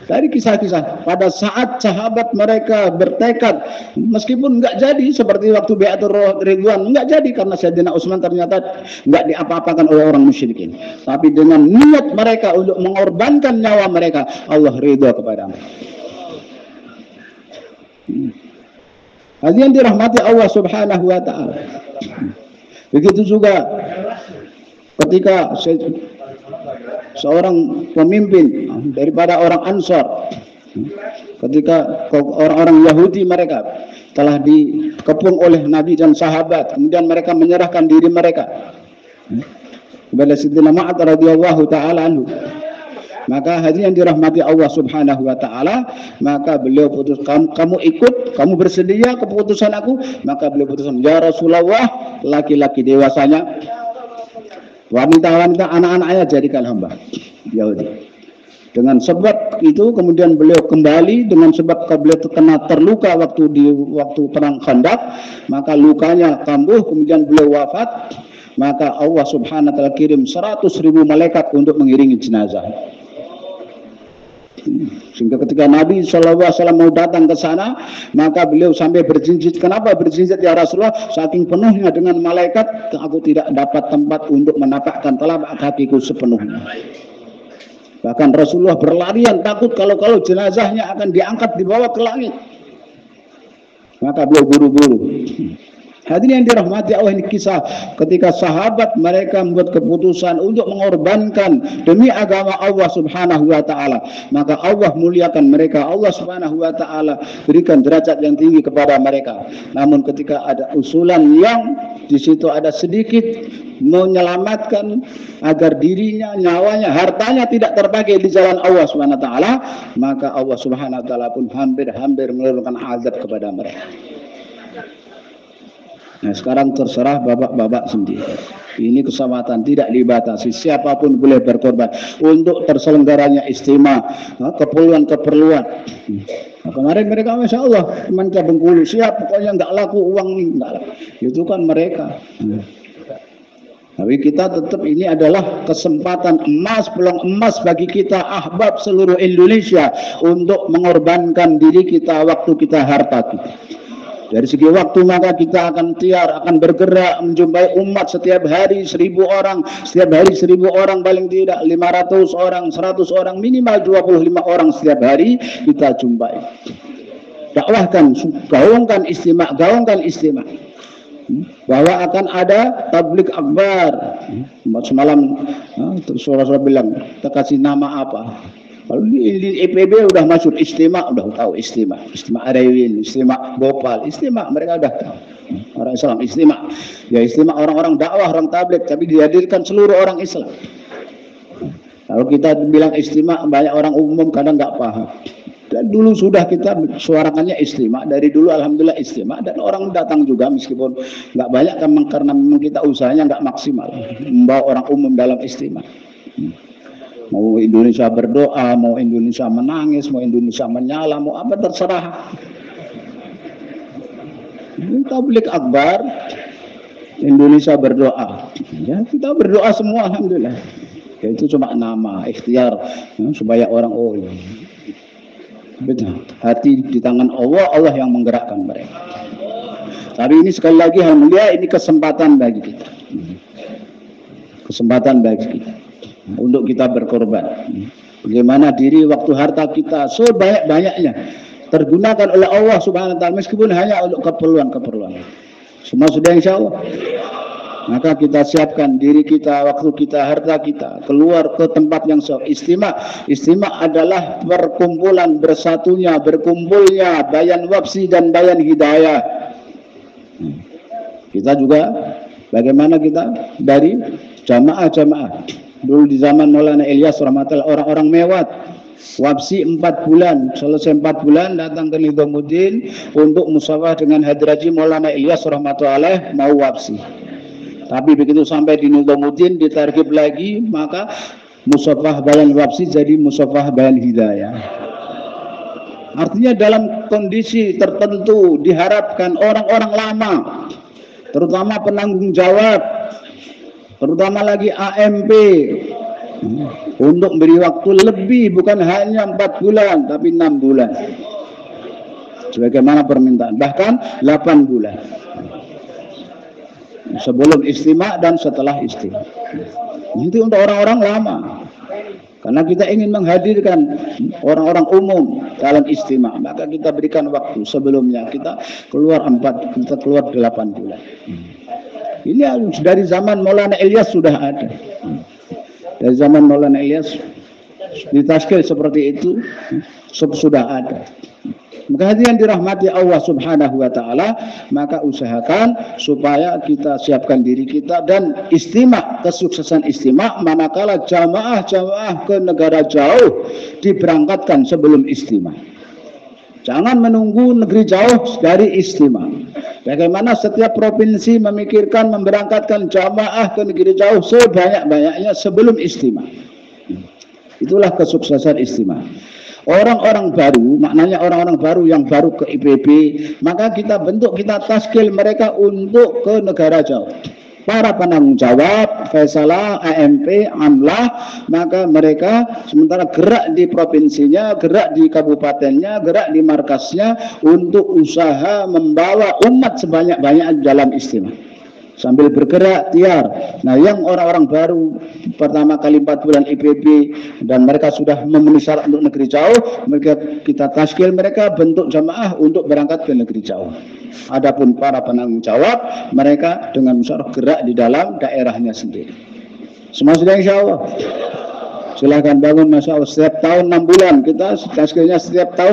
Dari kisah-kisah pada saat sahabat mereka bertekad, meskipun nggak jadi seperti waktu Bai'atul Ridwan, nggak jadi karena Sayyidina Utsman ternyata nggak diapa-apakan oleh orang musyrikin. Tapi dengan niat mereka untuk mengorbankan nyawa mereka, Allah ridha kepada mereka. Hadirin dirahmati Allah Subhanahu wa taala. Begitu juga ketika seorang pemimpin daripada orang Ansar, ketika orang-orang Yahudi mereka telah dikepung oleh Nabi dan sahabat, kemudian mereka menyerahkan diri mereka kepada Sayyidina Ma'ad radhiyallahu taala anhu. Maka hadirin yang dirahmati Allah Subhanahu wa taala, maka beliau putus, kamu ikut, kamu bersedia keputusan aku? Maka beliau putuskan, ya Rasulullah, laki-laki dewasanya, wanita-wanita, anak-anaknya jadikan hamba Yahudi. Dengan sebab itu kemudian beliau kembali, dengan sebab beliau terluka waktu perang Khandaq, maka lukanya kambuh, kemudian beliau wafat. Maka Allah Subhanahu wa taala kirim 100.000 malaikat untuk mengiringi jenazah. Sehingga ketika Nabi SAW mau datang ke sana, maka beliau sampai berjinjit. Kenapa berjinjit ya Rasulullah? Saking penuhnya dengan malaikat, aku tidak dapat tempat untuk menapakkan telapak kakiku sepenuhnya. Bahkan Rasulullah berlarian takut kalau jenazahnya akan diangkat dibawa ke langit. Maka beliau buru-buru. Hadirin yang dirahmati Allah, ini kisah ketika sahabat mereka membuat keputusan untuk mengorbankan demi agama Allah Subhanahu wa taala, maka Allah muliakan mereka. Allah Subhanahu wa taala berikan derajat yang tinggi kepada mereka. Namun ketika ada usulan yang di situ ada sedikit menyelamatkan agar dirinya, nyawanya, hartanya tidak terpakai di jalan Allah Subhanahu wa taala, maka Allah Subhanahu wa taala pun hampir menurunkan azab kepada mereka. Nah, sekarang terserah bapak-bapak sendiri. Ini kesempatan tidak dibatasi, siapapun boleh berkorban untuk terselenggaranya istimewa, keperluan. Nah, kemarin mereka Masya Allah Kementerian Bengkulu siap, pokoknya nggak laku uang nih, nggak laku. Itu kan mereka. Tapi kita tetap, ini adalah kesempatan emas, peluang emas bagi kita ahbab seluruh Indonesia untuk mengorbankan diri kita, waktu kita, harta kita. Dari segi waktu maka kita akan akan bergerak menjumpai umat setiap hari 1.000 orang, setiap hari 1.000 orang, paling tidak 500 orang, 100 orang, minimal 25 orang setiap hari kita jumpai. Dakwahkan, gaungkan istimewa. Bahwa akan ada tablik akbar. Semalam suara-suara bilang, kita kasih nama apa? Kalau di IPB udah masuk istimewa, udah tahu istimewa Arewin, istimewa Bopal, istimewa mereka udah tahu. Orang Islam istimewa, ya istimewa orang-orang dakwah, orang tabligh, tapi dihadirkan seluruh orang Islam. Kalau kita bilang istimewa, banyak orang umum kadang nggak paham. Dan dulu sudah kita suarakannya istimewa, dari dulu alhamdulillah istimewa, dan orang datang juga meskipun nggak banyak karena memang kita usahanya nggak maksimal membawa orang umum dalam istimewa. Mau Indonesia berdoa, mau Indonesia menangis, mau Indonesia menyala, mau apa terserah. Ini tablik akbar, Indonesia berdoa. Ya, kita berdoa semua alhamdulillah. Ya, itu cuma nama, ikhtiar supaya orang hati di tangan Allah, Allah yang menggerakkan mereka. Tapi ini sekali lagi alhamdulillah ini kesempatan bagi kita. Kesempatan bagi kita untuk kita berkorban. Bagaimana diri, waktu, harta kita sebanyak-banyaknya tergunakan oleh Allah Subhanahu wa taala, meskipun hanya untuk keperluan. Semua sudah insya Allah. Maka kita siapkan diri kita, waktu kita, harta kita, keluar ke tempat yang istimewa. Istimewa adalah perkumpulan, berkumpulnya bayan wabsi dan bayan hidayah. Kita juga bagaimana kita dari jamaah. Dulu di zaman Maulana Ilyas rahmatullah, orang-orang mewat wabsi 4 bulan, selesai 4 bulan datang ke Nizamuddin untuk musyawarah dengan Hadraji Maulana Ilyas rahmatullah mau wabsi. Tapi begitu sampai di Nizamuddin ditargib lagi, maka musyawarah bayan wabsi jadi musyawarah bayan hidayah. Artinya dalam kondisi tertentu diharapkan orang-orang lama, terutama penanggung jawab, terutama lagi AMP, Untuk beri waktu lebih, bukan hanya 4 bulan, tapi 6 bulan. Sebagaimana permintaan, bahkan 8 bulan. Sebelum istimak dan setelah istimak. Itu untuk orang-orang lama. Karena kita ingin menghadirkan orang-orang umum dalam istimak, maka kita berikan waktu sebelumnya. Kita keluar 8 bulan. Ini dari zaman Maulana Ilyas sudah ada. Dari zaman Maulana Ilyas ditaskil seperti itu sudah ada. Maka hadirin dirahmati Allah Subhanahu wa taala, maka usahakan supaya kita siapkan diri kita dan istimak, kesuksesan istimak manakala jamaah-jamaah ke negara jauh diberangkatkan sebelum istimak. Jangan menunggu negeri jauh dari istimak. Bagaimana setiap provinsi memikirkan memberangkatkan jamaah ke negeri jauh sebanyak-banyaknya sebelum istimak. Itulah kesuksesan istimak. Orang-orang baru, maknanya orang-orang baru yang baru ke IPB, maka kita bentuk, kita taskil mereka untuk ke negara jauh. Para penanggung jawab, Faisalah, AMP, Amlah, maka mereka sementara gerak di provinsinya, gerak di kabupatennya, gerak di markasnya untuk usaha membawa umat sebanyak-banyak dalam istimewa. Sambil bergerak tiar. Nah, yang orang-orang baru pertama kali 4 bulan IPB dan mereka sudah memenuhi syarat untuk negeri jauh, mereka kita taskil mereka bentuk jamaah untuk berangkat ke negeri jauh. Adapun para penanggung jawab, mereka dengan musyawarah gerak di dalam daerahnya sendiri. Semua sudah insyaallah. Silahkan bangun, masya Allah, setiap tahun 6 bulan kita taskilnya setiap tahun.